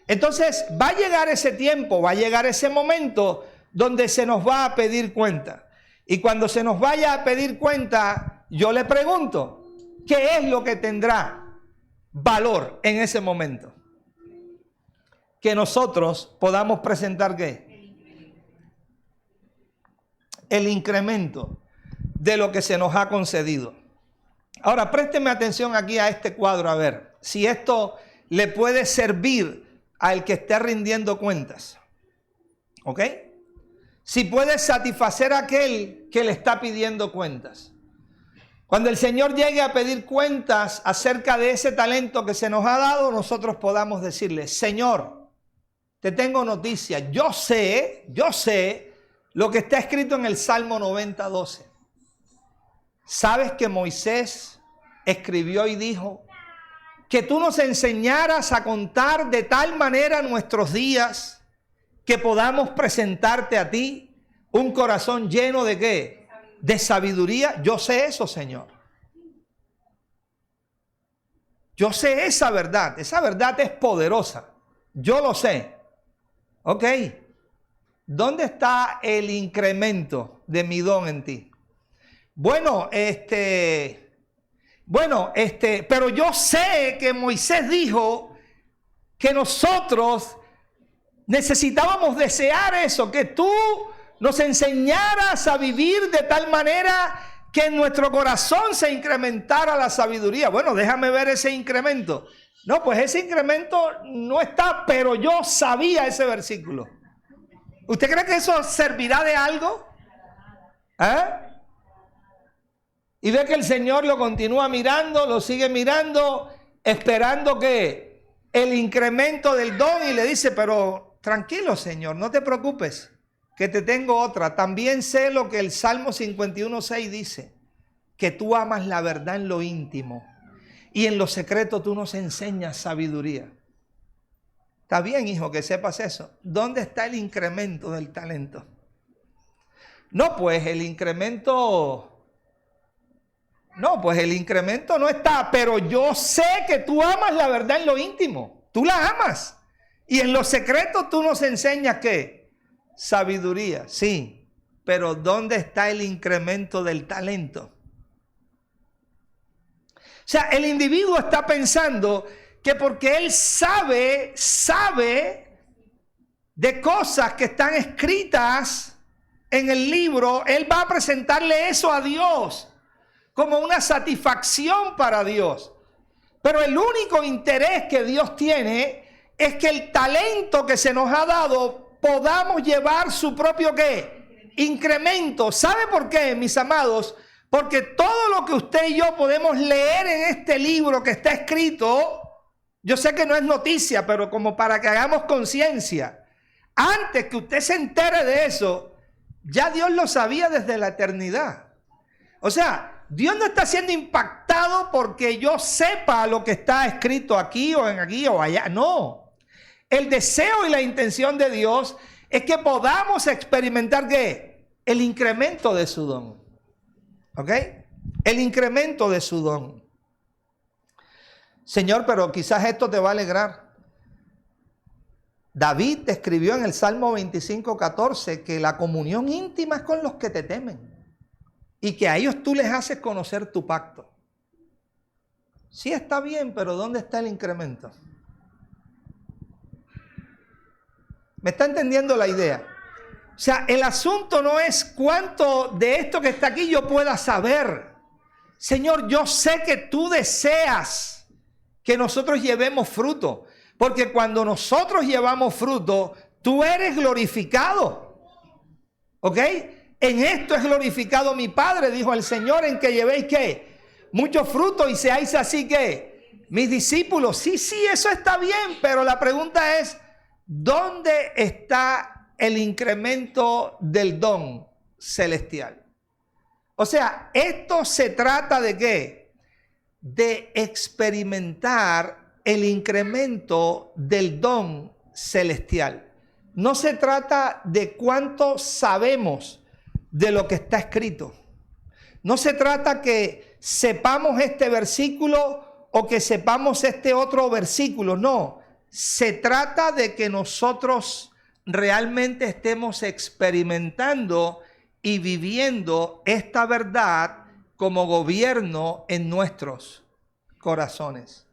Entonces va a llegar ese tiempo, va a llegar ese momento donde se nos va a pedir cuenta. Y cuando se nos vaya a pedir cuenta, yo le pregunto, ¿qué es lo que tendrá valor en ese momento? Que nosotros podamos presentar ¿qué? El incremento de lo que se nos ha concedido. Ahora, présteme atención aquí a este cuadro, a ver si esto le puede servir al que esté rindiendo cuentas. ¿Ok? Si puede satisfacer a aquel que le está pidiendo cuentas. Cuando el Señor llegue a pedir cuentas acerca de ese talento que se nos ha dado, nosotros podamos decirle, Señor, te tengo noticia, yo sé lo que está escrito en el Salmo 90:12. ¿Sabes que Moisés escribió y dijo que tú nos enseñaras a contar de tal manera nuestros días que podamos presentarte a ti un corazón lleno de ¿qué? De sabiduría? Yo sé eso, Señor. Yo sé esa verdad es poderosa. Yo lo sé. Ok. ¿Dónde está el incremento de mi don en ti? Bueno, pero yo sé que Moisés dijo que nosotros necesitábamos desear eso, que tú nos enseñaras a vivir de tal manera que en nuestro corazón se incrementara la sabiduría. Bueno, déjame ver ese incremento. No, pues ese incremento no está, pero yo sabía ese versículo. ¿Usted cree que eso servirá de algo? Y ve que el Señor lo continúa mirando, lo sigue mirando, esperando que el incremento del don, y le dice, pero tranquilo, Señor, no te preocupes, que te tengo otra. También sé lo que el Salmo 51:6 dice, que tú amas la verdad en lo íntimo y en lo secreto tú nos enseñas sabiduría. Está bien, hijo, que sepas eso. ¿Dónde está el incremento del talento? No, pues el incremento no está, pero yo sé que tú amas la verdad en lo íntimo. Tú la amas. Y en lo secreto tú nos enseñas ¿qué? Sabiduría, sí. Pero ¿dónde está el incremento del talento? O sea, el individuo está pensando que porque él sabe de cosas que están escritas en el libro, él va a presentarle eso a Dios como una satisfacción para Dios. Pero el único interés que Dios tiene es que el talento que se nos ha dado podamos llevar su propio ¿qué? Incremento. ¿Sabe por qué, mis amados? Porque todo lo que usted y yo podemos leer en este libro que está escrito, yo sé que no es noticia, pero como para que hagamos conciencia, antes que usted se entere de eso, ya Dios lo sabía desde la eternidad. O sea, Dios no está siendo impactado porque yo sepa lo que está escrito aquí o allá. No. El deseo y la intención de Dios es que podamos experimentar ¿qué? El incremento de su don. ¿Ok? El incremento de su don. Señor, pero quizás esto te va a alegrar. David escribió en el Salmo 25:14 que la comunión íntima es con los que te temen y que a ellos tú les haces conocer tu pacto. Sí, está bien, pero ¿dónde está el incremento? ¿Me está entendiendo la idea? O sea, el asunto no es cuánto de esto que está aquí yo pueda saber. Señor, yo sé que tú deseas que nosotros llevemos fruto, porque cuando nosotros llevamos fruto, tú eres glorificado. ¿Ok? En esto es glorificado mi Padre, dijo el Señor, en que llevéis ¿qué? Mucho fruto y seáis así que mis discípulos. Sí, eso está bien, pero la pregunta es, ¿dónde está el incremento del don celestial? O sea, esto se trata de ¿qué? De experimentar el incremento del don celestial. No se trata de cuánto sabemos de lo que está escrito. No se trata que sepamos este versículo o que sepamos este otro versículo. No, se trata de que nosotros realmente estemos experimentando y viviendo esta verdad como gobierno en nuestros corazones.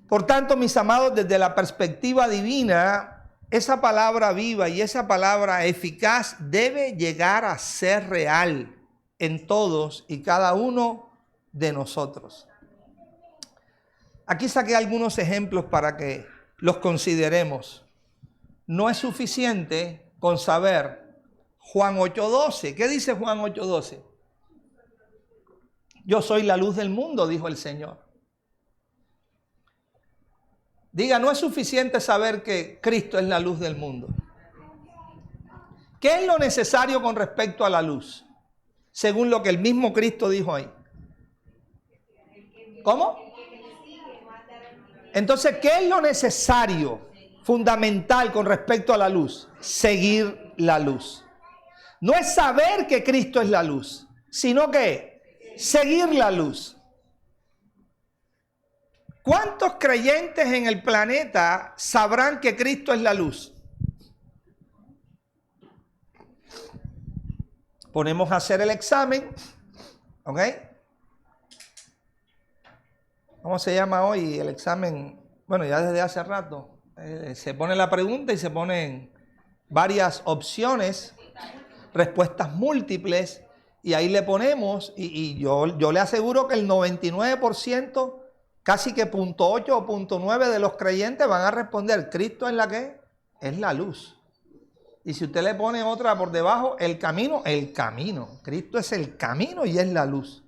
Por tanto, mis amados, desde la perspectiva divina, esa palabra viva y esa palabra eficaz debe llegar a ser real en todos y cada uno de nosotros. Aquí saqué algunos ejemplos para que los consideremos. No es suficiente con saber Juan 8:12. ¿Qué dice Juan 8:12? Yo soy la luz del mundo, dijo el Señor. Diga, no es suficiente saber que Cristo es la luz del mundo. ¿Qué es lo necesario con respecto a la luz? Según lo que el mismo Cristo dijo ahí. ¿Cómo? Entonces, ¿qué es lo necesario, fundamental con respecto a la luz? Seguir la luz. No es saber que Cristo es la luz, sino que seguir la luz. ¿Cuántos creyentes en el planeta sabrán que Cristo es la luz? Ponemos a hacer el examen, ¿ok? ¿Cómo se llama hoy el examen? Bueno, ya desde hace rato. Se pone la pregunta y se ponen varias opciones, respuestas múltiples, y ahí le ponemos, y yo le aseguro que el 99%, casi que 0.8 o 0.9 de los creyentes van a responder, ¿Cristo es la qué? Es la luz. Y si usted le pone otra por debajo, el camino. Cristo es el camino y es la luz.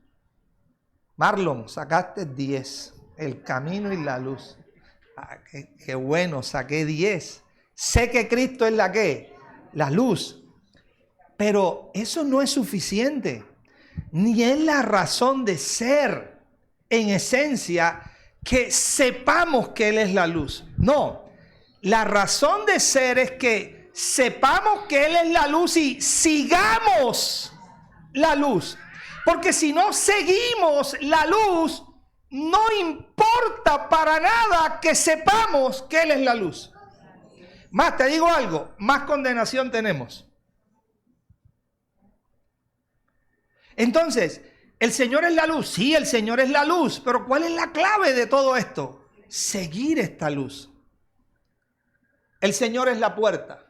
Marlon, sacaste 10. El camino y la luz. Ah, qué bueno, saqué 10. Sé que Cristo es la qué? La luz. Pero eso no es suficiente. Ni es la razón de ser. En esencia, que sepamos que Él es la luz. No, la razón de ser es que sepamos que Él es la luz y sigamos la luz. Porque si no seguimos la luz, no importa para nada que sepamos que Él es la luz. Más, te digo algo, más condenación tenemos. Entonces, ¿el Señor es la luz? Sí, el Señor es la luz. Pero ¿cuál es la clave de todo esto? Seguir esta luz. El Señor es la puerta.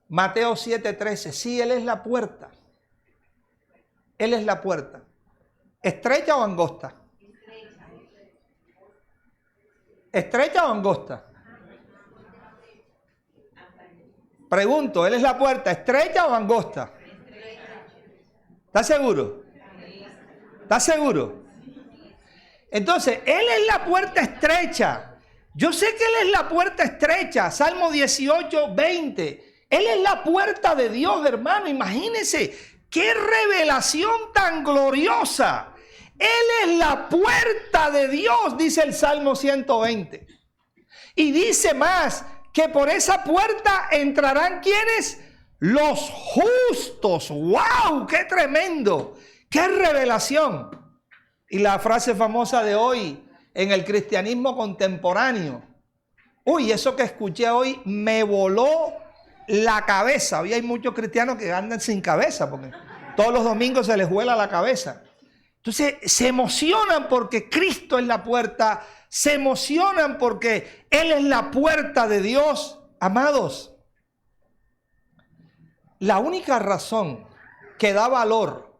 Mateo 7:13. Sí, Él es la puerta. Él es la puerta. ¿Estrecha o angosta? ¿Estrecha o angosta? Pregunto, ¿Él es la puerta estrecha o angosta? ¿Estás seguro? ¿Estás seguro? Entonces, Él es la puerta estrecha. Yo sé que Él es la puerta estrecha. Salmo 18:20. Él es la puerta de Dios, hermano. Imagínense qué revelación tan gloriosa. Él es la puerta de Dios, dice el Salmo 120. Y dice más, que por esa puerta entrarán ¿quiénes? Los justos. ¡Wow! ¡Qué tremendo! ¡Qué revelación! Y la frase famosa de hoy en el cristianismo contemporáneo. Uy, eso que escuché hoy me voló la cabeza. Hoy hay muchos cristianos que andan sin cabeza porque todos los domingos se les vuela la cabeza. Entonces se emocionan porque Cristo es la puerta. Se emocionan porque Él es la puerta de Dios. Amados, la única razón que da valor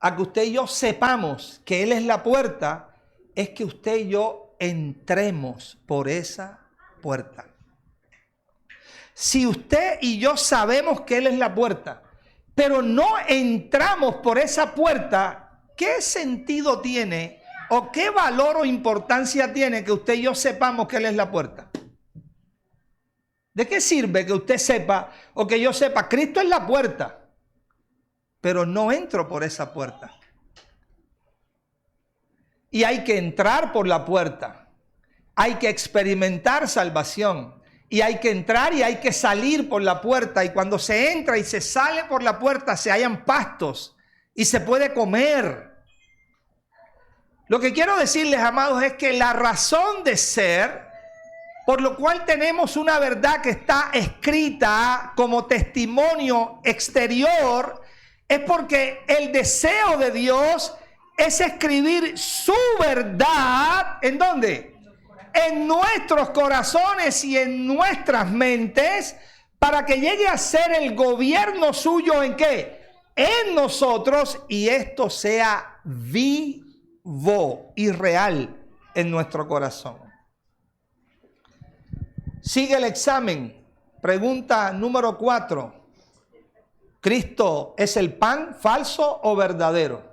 a que usted y yo sepamos que Él es la puerta es que usted y yo entremos por esa puerta. Si usted y yo sabemos que Él es la puerta, pero no entramos por esa puerta, ¿qué sentido tiene o qué valor o importancia tiene que usted y yo sepamos que Él es la puerta? ¿De qué sirve que usted sepa o que yo sepa Cristo es la puerta, pero no entro por esa puerta? Y hay que entrar por la puerta. Hay que experimentar salvación. Y hay que entrar y hay que salir por la puerta. Y cuando se entra y se sale por la puerta, se hallan pastos y se puede comer. Lo que quiero decirles, amados, es que la razón de ser, por lo cual tenemos una verdad que está escrita como testimonio exterior, es porque el deseo de Dios es escribir su verdad, ¿en dónde? En nuestros corazones y en nuestras mentes, para que llegue a ser el gobierno suyo, ¿en qué? En nosotros, y esto sea vivo y real en nuestro corazón. Sigue el examen. Pregunta número 4. ¿Cristo es el pan, falso o verdadero?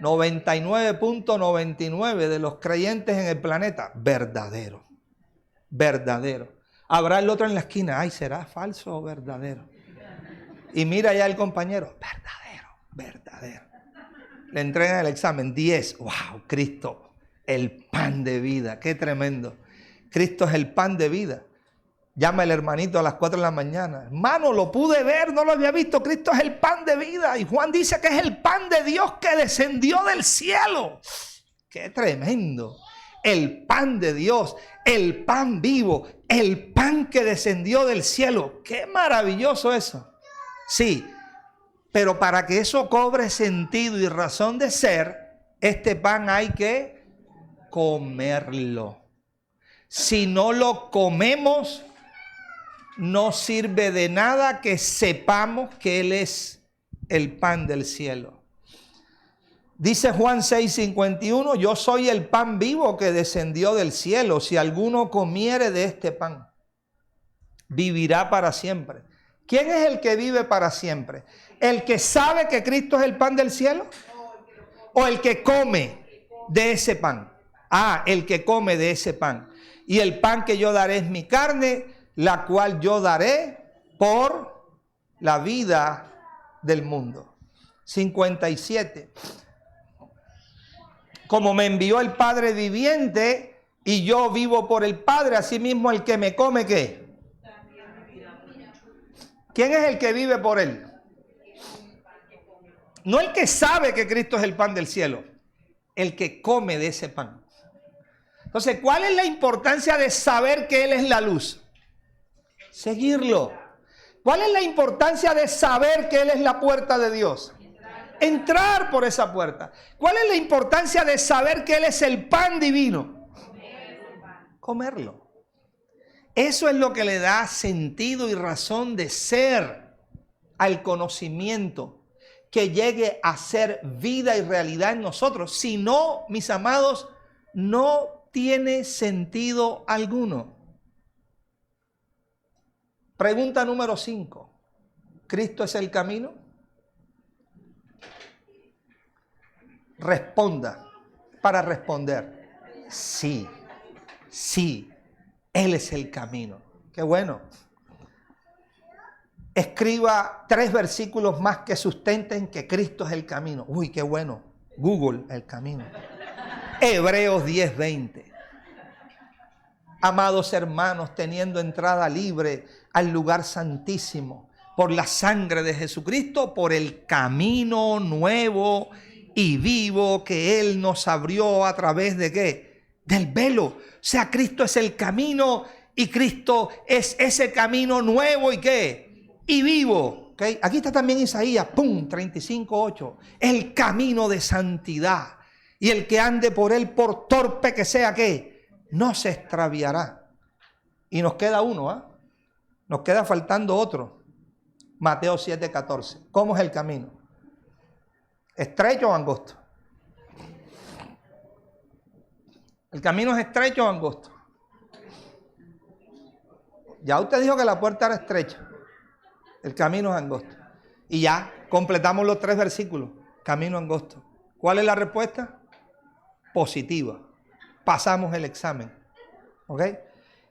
99.99 de los creyentes en el planeta, verdadero. Verdadero. Habrá el otro en la esquina, ay, ¿será falso o verdadero? Y mira ya el compañero, verdadero, verdadero. Le entregan el examen, 10. ¡Wow! Cristo, el pan de vida. ¡Qué tremendo! Cristo es el pan de vida. Llama el hermanito a las 4 de la mañana. Hermano, lo pude ver, no lo había visto. Cristo es el pan de vida. Y Juan dice que es el pan de Dios que descendió del cielo. ¡Qué tremendo! El pan de Dios, el pan vivo, el pan que descendió del cielo. ¡Qué maravilloso eso! Sí, pero para que eso cobre sentido y razón de ser, este pan hay que comerlo. Si no lo comemos, no sirve de nada que sepamos que Él es el pan del cielo. Dice Juan 6:51, yo soy el pan vivo que descendió del cielo. Si alguno comiere de este pan, vivirá para siempre. ¿Quién es el que vive para siempre? ¿El que sabe que Cristo es el pan del cielo? ¿O el que come de ese pan? Ah, el que come de ese pan. Y el pan que yo daré es mi carne, la cual yo daré por la vida del mundo. 57. Como me envió el Padre viviente y yo vivo por el Padre, asimismo el que me come, ¿qué? ¿Quién es el que vive por Él? No el que sabe que Cristo es el pan del cielo, el que come de ese pan. Entonces, ¿cuál es la importancia de saber que Él es la luz? Seguirlo. ¿Cuál es la importancia de saber que Él es la puerta de Dios? Entrar por esa puerta. ¿Cuál es la importancia de saber que Él es el pan divino? Comerlo. Eso es lo que le da sentido y razón de ser al conocimiento, que llegue a ser vida y realidad en nosotros. Si no, mis amados, no tiene sentido alguno. Pregunta número 5. ¿Cristo es el camino? Responda para responder. Sí, sí, Él es el camino. Qué bueno. Escriba 3 versículos más que sustenten que Cristo es el camino. Uy, qué bueno. Google, el camino. Hebreos 10:20. Amados hermanos, teniendo entrada libre al lugar santísimo por la sangre de Jesucristo, por el camino nuevo y vivo que Él nos abrió a través de ¿qué? Del velo. O sea, Cristo es el camino y Cristo es ese camino nuevo y ¿qué? Y vivo. ¿Okay? Aquí está también Isaías, 35:8. El camino de santidad. Y el que ande por él, por torpe que sea, ¿qué? No se extraviará. Y nos queda uno, ¿ah? Nos queda faltando otro. Mateo 7:14. ¿Cómo es el camino? ¿Estrecho o angosto? ¿El camino es estrecho o angosto? Ya usted dijo que la puerta era estrecha. El camino es angosto. Y ya completamos los 3 versículos. Camino angosto. ¿Cuál es la respuesta? Positiva. Pasamos el examen. ¿Ok?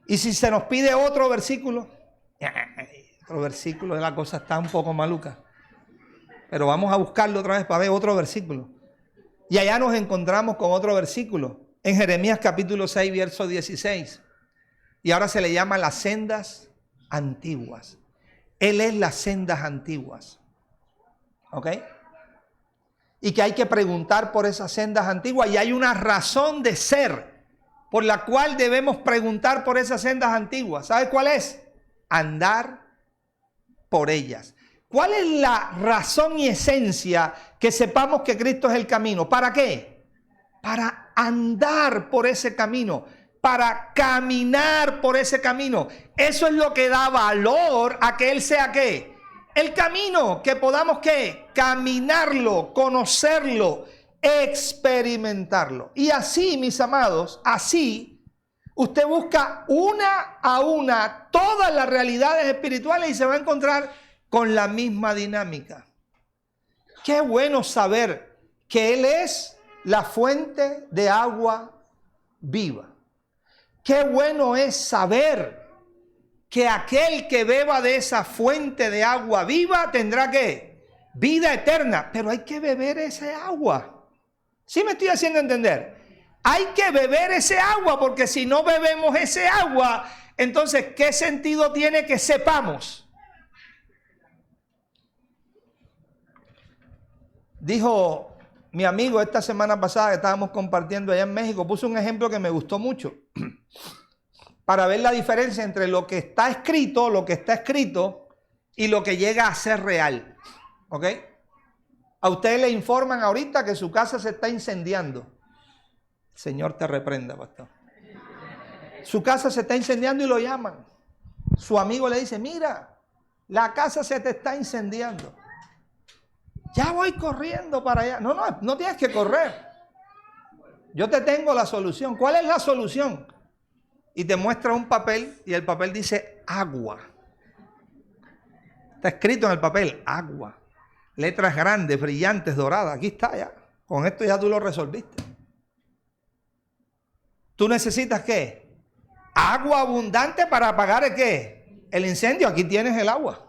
Y si se nos pide otro versículo, la cosa está un poco maluca. Pero vamos a buscarlo otra vez para ver otro versículo. Y allá nos encontramos con otro versículo. En Jeremías capítulo 6, verso 16. Y ahora se le llama las sendas antiguas. Él es las sendas antiguas. ¿Ok? y que hay que preguntar por esas sendas antiguas. Y hay una razón de ser por la cual debemos preguntar por esas sendas antiguas. ¿Sabe cuál es? Andar por ellas. ¿Cuál es la razón y esencia que sepamos que Cristo es el camino? ¿Para qué? Para andar por ese camino, para caminar por ese camino. Eso es lo que da valor a que Él sea ¿qué? El camino, que podamos ¿qué? Caminarlo, conocerlo, experimentarlo. Y así, mis amados, así usted busca una a una todas las realidades espirituales y se va a encontrar con la misma dinámica. Qué bueno saber que Él es la fuente de agua viva. Qué bueno es saber que aquel que beba de esa fuente de agua viva tendrá ¿qué? Vida eterna. Pero hay que beber ese agua. ¿Sí me estoy haciendo entender? Hay que beber ese agua, porque si no bebemos ese agua, entonces ¿qué sentido tiene que sepamos? Dijo mi amigo esta semana pasada que estábamos compartiendo allá en México, puso un ejemplo que me gustó mucho para ver la diferencia entre lo que está escrito y lo que llega a ser real. ¿Ok? A ustedes le informan ahorita que su casa se está incendiando. Señor te reprenda, pastor. Su casa se está incendiando y lo llaman. Su amigo le dice, mira, la casa se te está incendiando. Ya voy corriendo para allá. No tienes que correr. Yo te tengo la solución. ¿Cuál es la solución? Y te muestra un papel y el papel dice agua. Está escrito en el papel, agua. Letras grandes, brillantes, doradas. Aquí está ya. Con esto ya tú lo resolviste. ¿Tú necesitas qué? Agua abundante para apagar el qué? El incendio. Aquí tienes el agua.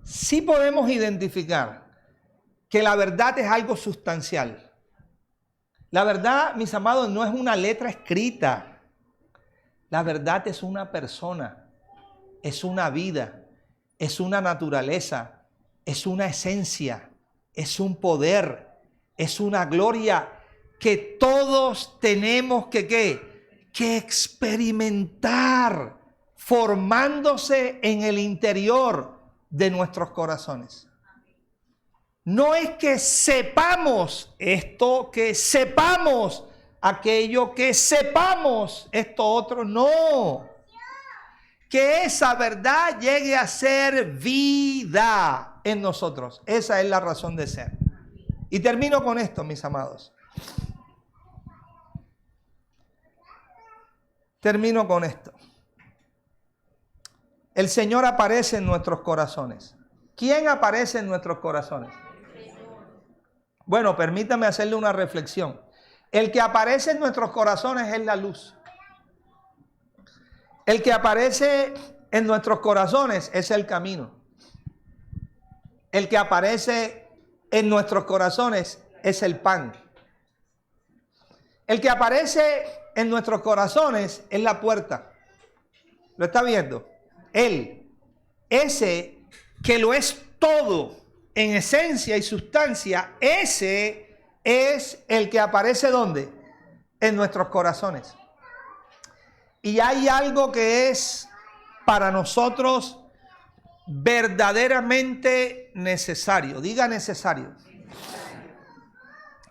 Sí podemos identificar que la verdad es algo sustancial. La verdad, mis amados, no es una letra escrita. La verdad es una persona, es una vida, es una naturaleza, es una esencia, es un poder, es una gloria que todos tenemos que experimentar, formándose en el interior de nuestros corazones. No es que sepamos esto, que sepamos aquello, que sepamos esto otro, no. Que esa verdad llegue a ser vida en nosotros. Esa es la razón de ser. Y termino con esto, mis amados. Termino con esto. El Señor aparece en nuestros corazones. ¿Quién aparece en nuestros corazones? Bueno, permítame hacerle una reflexión. El que aparece en nuestros corazones es la luz. El que aparece en nuestros corazones es el camino. El que aparece en nuestros corazones es el pan. El que aparece en nuestros corazones es la puerta. ¿Lo está viendo? Él, ese que lo es todo en esencia y sustancia, ese es el que aparece ¿dónde? En nuestros corazones. Y hay algo que es para nosotros verdaderamente necesario. Diga necesario.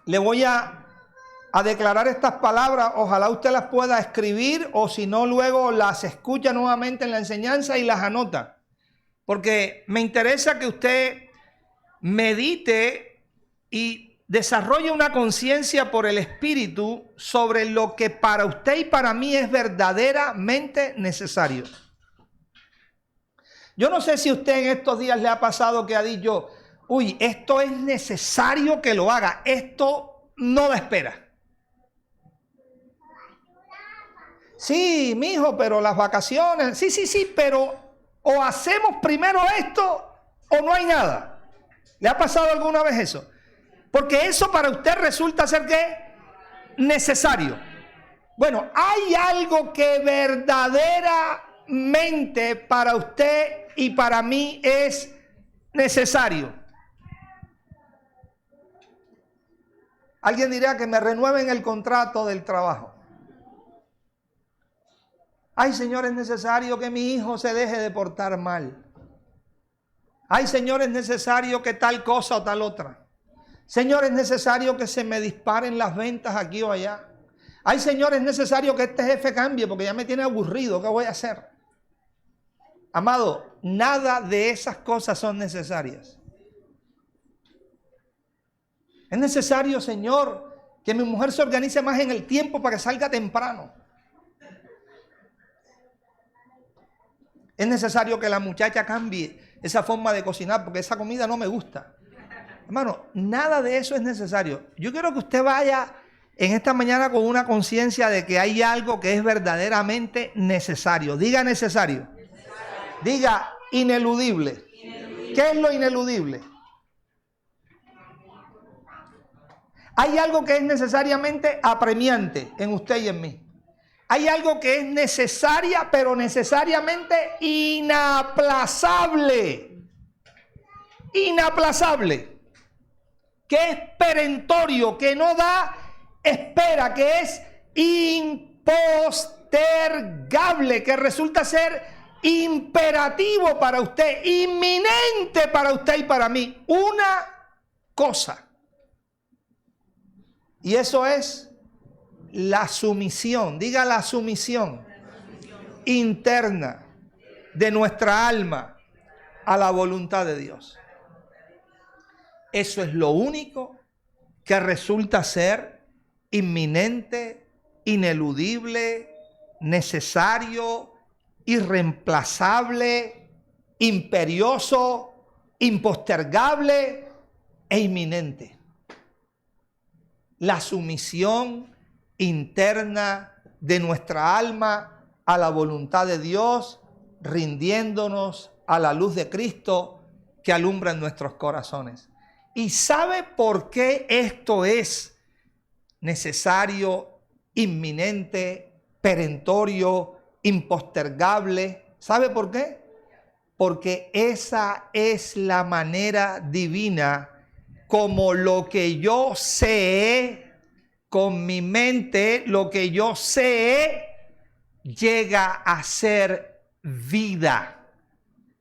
Le voy a declarar estas palabras. Ojalá usted las pueda escribir o si no luego las escucha nuevamente en la enseñanza y las anota. Porque me interesa que usted medite y desarrolle una conciencia por el Espíritu sobre lo que para usted y para mí es verdaderamente necesario. Yo no sé si usted en estos días le ha pasado que ha dicho, uy, esto es necesario que lo haga, esto no da espera. Sí, mijo, pero las vacaciones, sí, pero o hacemos primero esto o no hay nada. ¿Le ha pasado alguna vez eso? Porque eso para usted resulta ser ¿qué? Necesario. Bueno, hay algo que verdaderamente para usted y para mí es necesario. Alguien dirá que me renueven el contrato del trabajo. Ay, Señor, es necesario que mi hijo se deje de portar mal. Ay, Señor, es necesario que tal cosa o tal otra. Señor, es necesario que se me disparen las ventas aquí o allá. Ay, Señor, es necesario que este jefe cambie porque ya me tiene aburrido. ¿Qué voy a hacer? Amado, nada de esas cosas son necesarias. Es necesario, Señor, que mi mujer se organice más en el tiempo para que salga temprano. Es necesario que la muchacha cambie esa forma de cocinar porque esa comida no me gusta. Hermano, nada de eso es necesario. Yo quiero que usted vaya en esta mañana con una conciencia de que hay algo que es verdaderamente necesario. Diga necesario. Diga ineludible. ¿Qué es lo ineludible? Hay algo que es necesariamente apremiante en usted y en mí. Hay algo que es necesaria, pero necesariamente inaplazable. Inaplazable. Que es perentorio, que no da espera, que es impostergable, que resulta ser imperativo para usted, inminente para usted y para mí. Una cosa. Y eso es la sumisión, diga la sumisión interna de nuestra alma a la voluntad de Dios. Eso es lo único que resulta ser inminente, ineludible, necesario, irreemplazable, imperioso, impostergable e inminente. La sumisión interna de nuestra alma a la voluntad de Dios, rindiéndonos a la luz de Cristo que alumbra en nuestros corazones. ¿Y sabe por qué esto es necesario, inminente, perentorio, impostergable? ¿Sabe por qué? Porque esa es la manera divina como lo que yo sé con mi mente, lo que yo sé llega a ser vida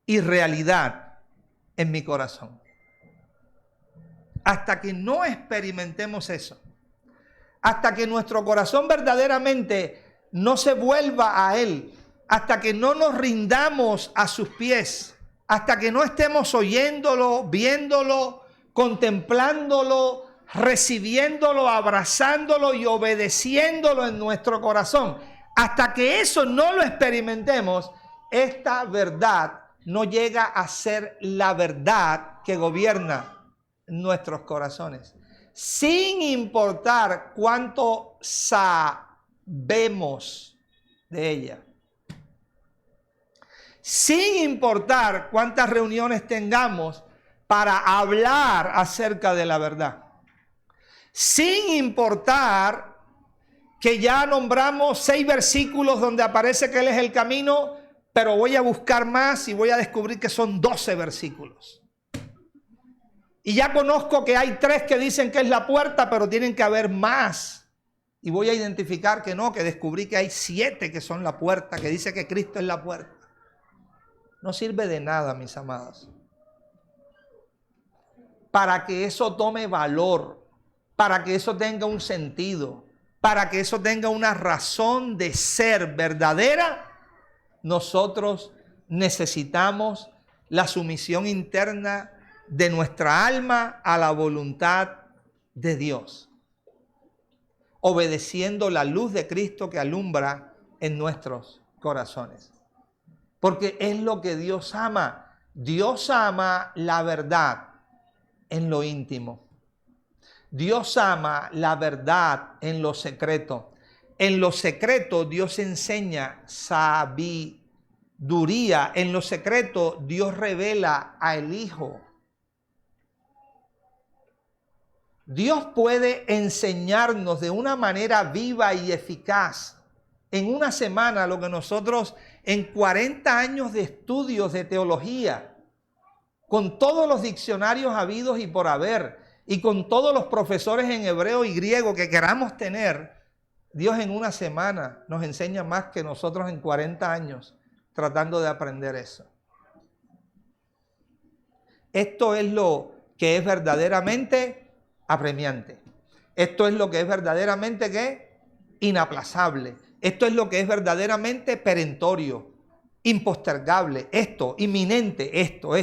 y realidad en mi corazón. Hasta que no experimentemos eso, hasta que nuestro corazón verdaderamente no se vuelva a Él, hasta que no nos rindamos a sus pies, hasta que no estemos oyéndolo, viéndolo, contemplándolo, recibiéndolo, abrazándolo y obedeciéndolo en nuestro corazón. Hasta que eso no lo experimentemos, esta verdad no llega a ser la verdad que gobierna nuestros corazones. Sin importar cuánto sabemos de ella. Sin importar cuántas reuniones tengamos para hablar acerca de la verdad. Sin importar que ya nombramos 6 versículos donde aparece que Él es el camino, pero voy a buscar más y voy a descubrir que son 12 versículos. Y ya conozco que hay 3 que dicen que es la puerta, pero tienen que haber más. Y voy a identificar que no, que descubrí que hay 7 que son la puerta, que dice que Cristo es la puerta. No sirve de nada, mis amados. Para que eso tome valor, para que eso tenga un sentido, para que eso tenga una razón de ser verdadera, nosotros necesitamos la sumisión interna de nuestra alma a la voluntad de Dios, obedeciendo la luz de Cristo que alumbra en nuestros corazones. Porque es lo que Dios ama. Dios ama la verdad en lo íntimo. Dios ama la verdad en lo secreto. En lo secreto Dios enseña sabiduría. En lo secreto Dios revela al Hijo. Dios puede enseñarnos de una manera viva y eficaz en una semana lo que nosotros en 40 años de estudios de teología, con todos los diccionarios habidos y por haber, y con todos los profesores en hebreo y griego que queramos tener, Dios en una semana nos enseña más que nosotros en 40 años tratando de aprender eso. Esto es lo que es verdaderamente apremiante. Esto es lo que es verdaderamente ¿qué? Inaplazable. Esto es lo que es verdaderamente perentorio, impostergable, esto, inminente, esto.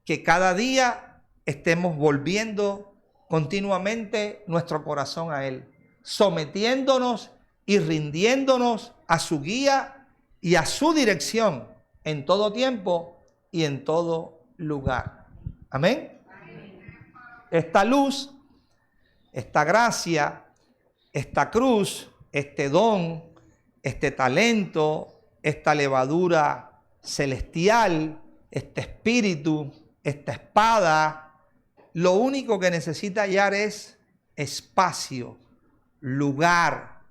Que cada día estemos volviendo continuamente nuestro corazón a Él, sometiéndonos y rindiéndonos a su guía y a su dirección en todo tiempo y en todo lugar. Amén. Esta luz, esta gracia, esta cruz, este don, este talento, esta levadura celestial, este espíritu, esta espada, lo único que necesita hallar es espacio, lugar,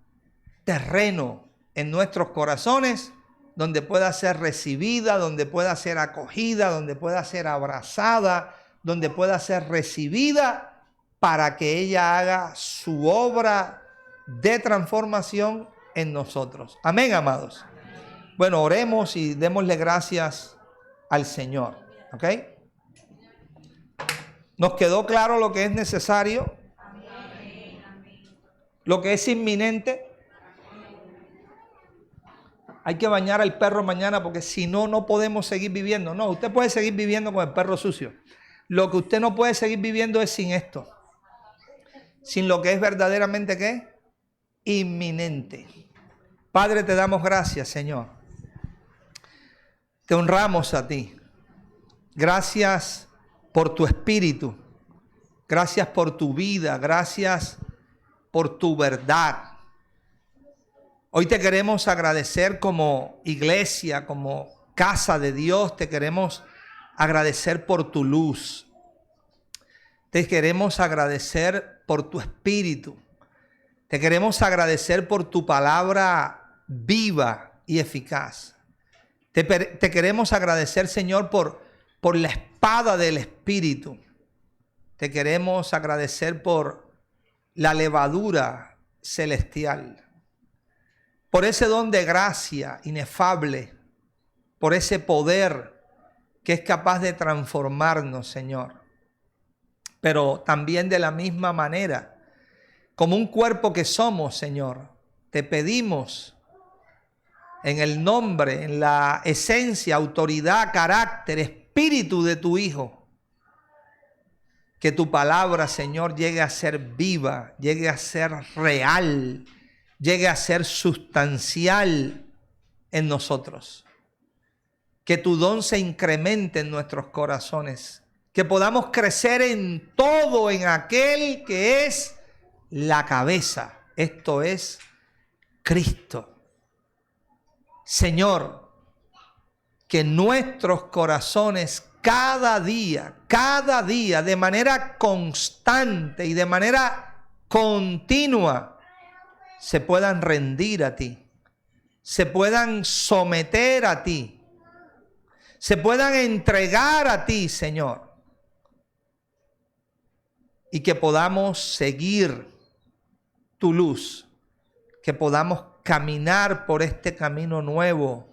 terreno en nuestros corazones donde pueda ser recibida, donde pueda ser acogida, donde pueda ser abrazada, donde pueda ser recibida para que ella haga su obra de transformación en nosotros. Amén, amados. Bueno, oremos y démosle gracias al Señor. ¿Ok? ¿Nos quedó claro lo que es necesario? Lo que es inminente. Hay que bañar al perro mañana porque si no, no podemos seguir viviendo. No, usted puede seguir viviendo con el perro sucio. Lo que usted no puede seguir viviendo es sin esto. Sin lo que es verdaderamente ¿qué? Inminente. Padre, te damos gracias, Señor. Te honramos a ti. Gracias por tu espíritu. Gracias por tu vida. Gracias por tu verdad. Hoy te queremos agradecer como iglesia, como casa de Dios. Te queremos agradecer por tu luz. Te queremos agradecer por tu espíritu. Te queremos agradecer por tu palabra viva y eficaz. Te queremos agradecer, Señor, por la espada del espíritu. Te queremos agradecer por la levadura celestial. Por ese don de gracia inefable, por ese poder que es capaz de transformarnos, Señor. Pero también de la misma manera, como un cuerpo que somos, Señor, te pedimos en el nombre, en la esencia, autoridad, carácter, espíritu de tu Hijo, que tu palabra, Señor, llegue a ser viva, llegue a ser real, llegue a ser sustancial en nosotros. Que tu don se incremente en nuestros corazones. Que podamos crecer en todo, en aquel que es la cabeza. Esto es Cristo. Señor, que nuestros corazones cada día, de manera constante y de manera continua, se puedan rendir a ti, se puedan someter a ti, se puedan entregar a ti, Señor, y que podamos seguir tu luz, que podamos caminar por este camino nuevo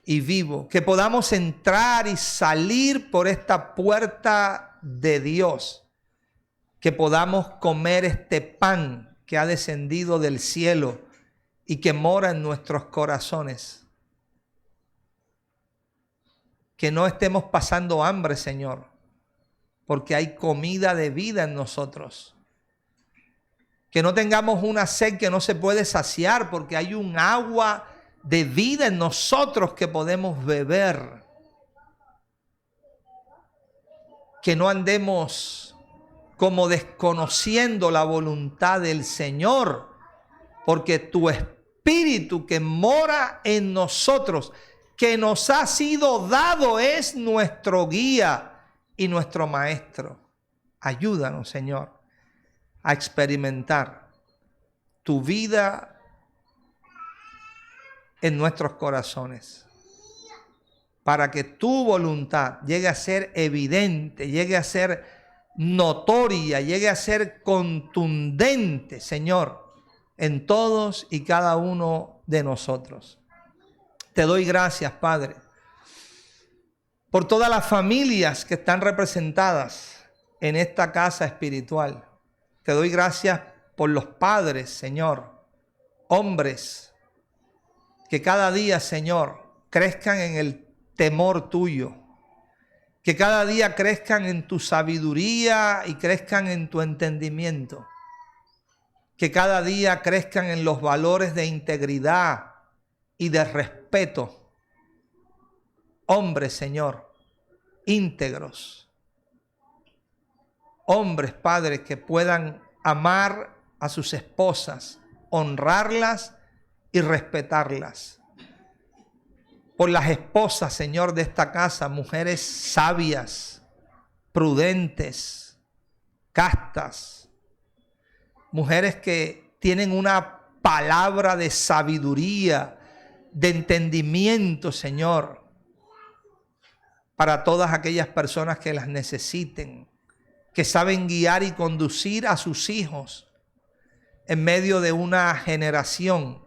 y vivo, que podamos entrar y salir por esta puerta de Dios, que podamos comer este pan que ha descendido del cielo y que mora en nuestros corazones. Que no estemos pasando hambre, Señor, porque hay comida de vida en nosotros. Que no tengamos una sed que no se puede saciar, porque hay un agua de vida en nosotros que podemos beber. Que no andemos como desconociendo la voluntad del Señor, porque tu espíritu que mora en nosotros, que nos ha sido dado, es nuestro guía y nuestro maestro. Ayúdanos, Señor, a experimentar tu vida en nuestros corazones, para que tu voluntad llegue a ser evidente, llegue a ser notoria, llegue a ser contundente, Señor, en todos y cada uno de nosotros. Te doy gracias, Padre, por todas las familias que están representadas en esta casa espiritual. Te doy gracias por los padres, Señor, hombres, que cada día, Señor, crezcan en el temor tuyo, que cada día crezcan en tu sabiduría y crezcan en tu entendimiento, que cada día crezcan en los valores de integridad y de respeto. Hombres, Señor, íntegros. Hombres, Padre, que puedan amar a sus esposas, honrarlas y respetarlas. Por las esposas, Señor, de esta casa, mujeres sabias, prudentes, castas, mujeres que tienen una palabra de sabiduría, de entendimiento, Señor, para todas aquellas personas que las necesiten, que saben guiar y conducir a sus hijos en medio de una generación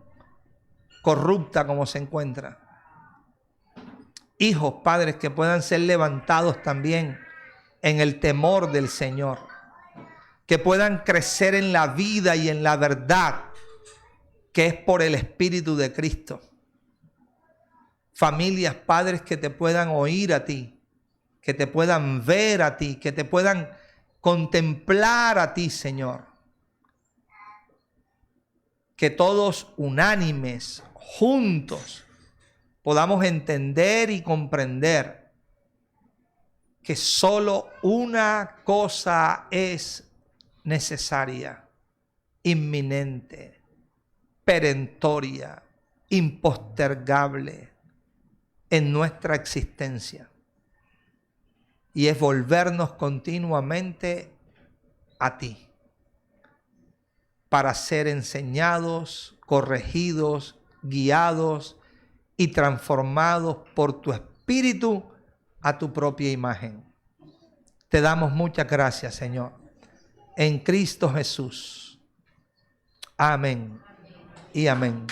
corrupta como se encuentra. Hijos, padres, que puedan ser levantados también en el temor del Señor, que puedan crecer en la vida y en la verdad que es por el Espíritu de Cristo. Familias, padres, que te puedan oír a ti, que te puedan ver a ti, que te puedan contemplar a ti, Señor. Que todos unánimes, juntos, podamos entender y comprender que solo una cosa es necesaria, inminente, perentoria, impostergable en nuestra existencia. Y es volvernos continuamente a ti, para ser enseñados, corregidos, guiados y transformados por tu Espíritu a tu propia imagen. Te damos muchas gracias, Señor, en Cristo Jesús. Amén y amén.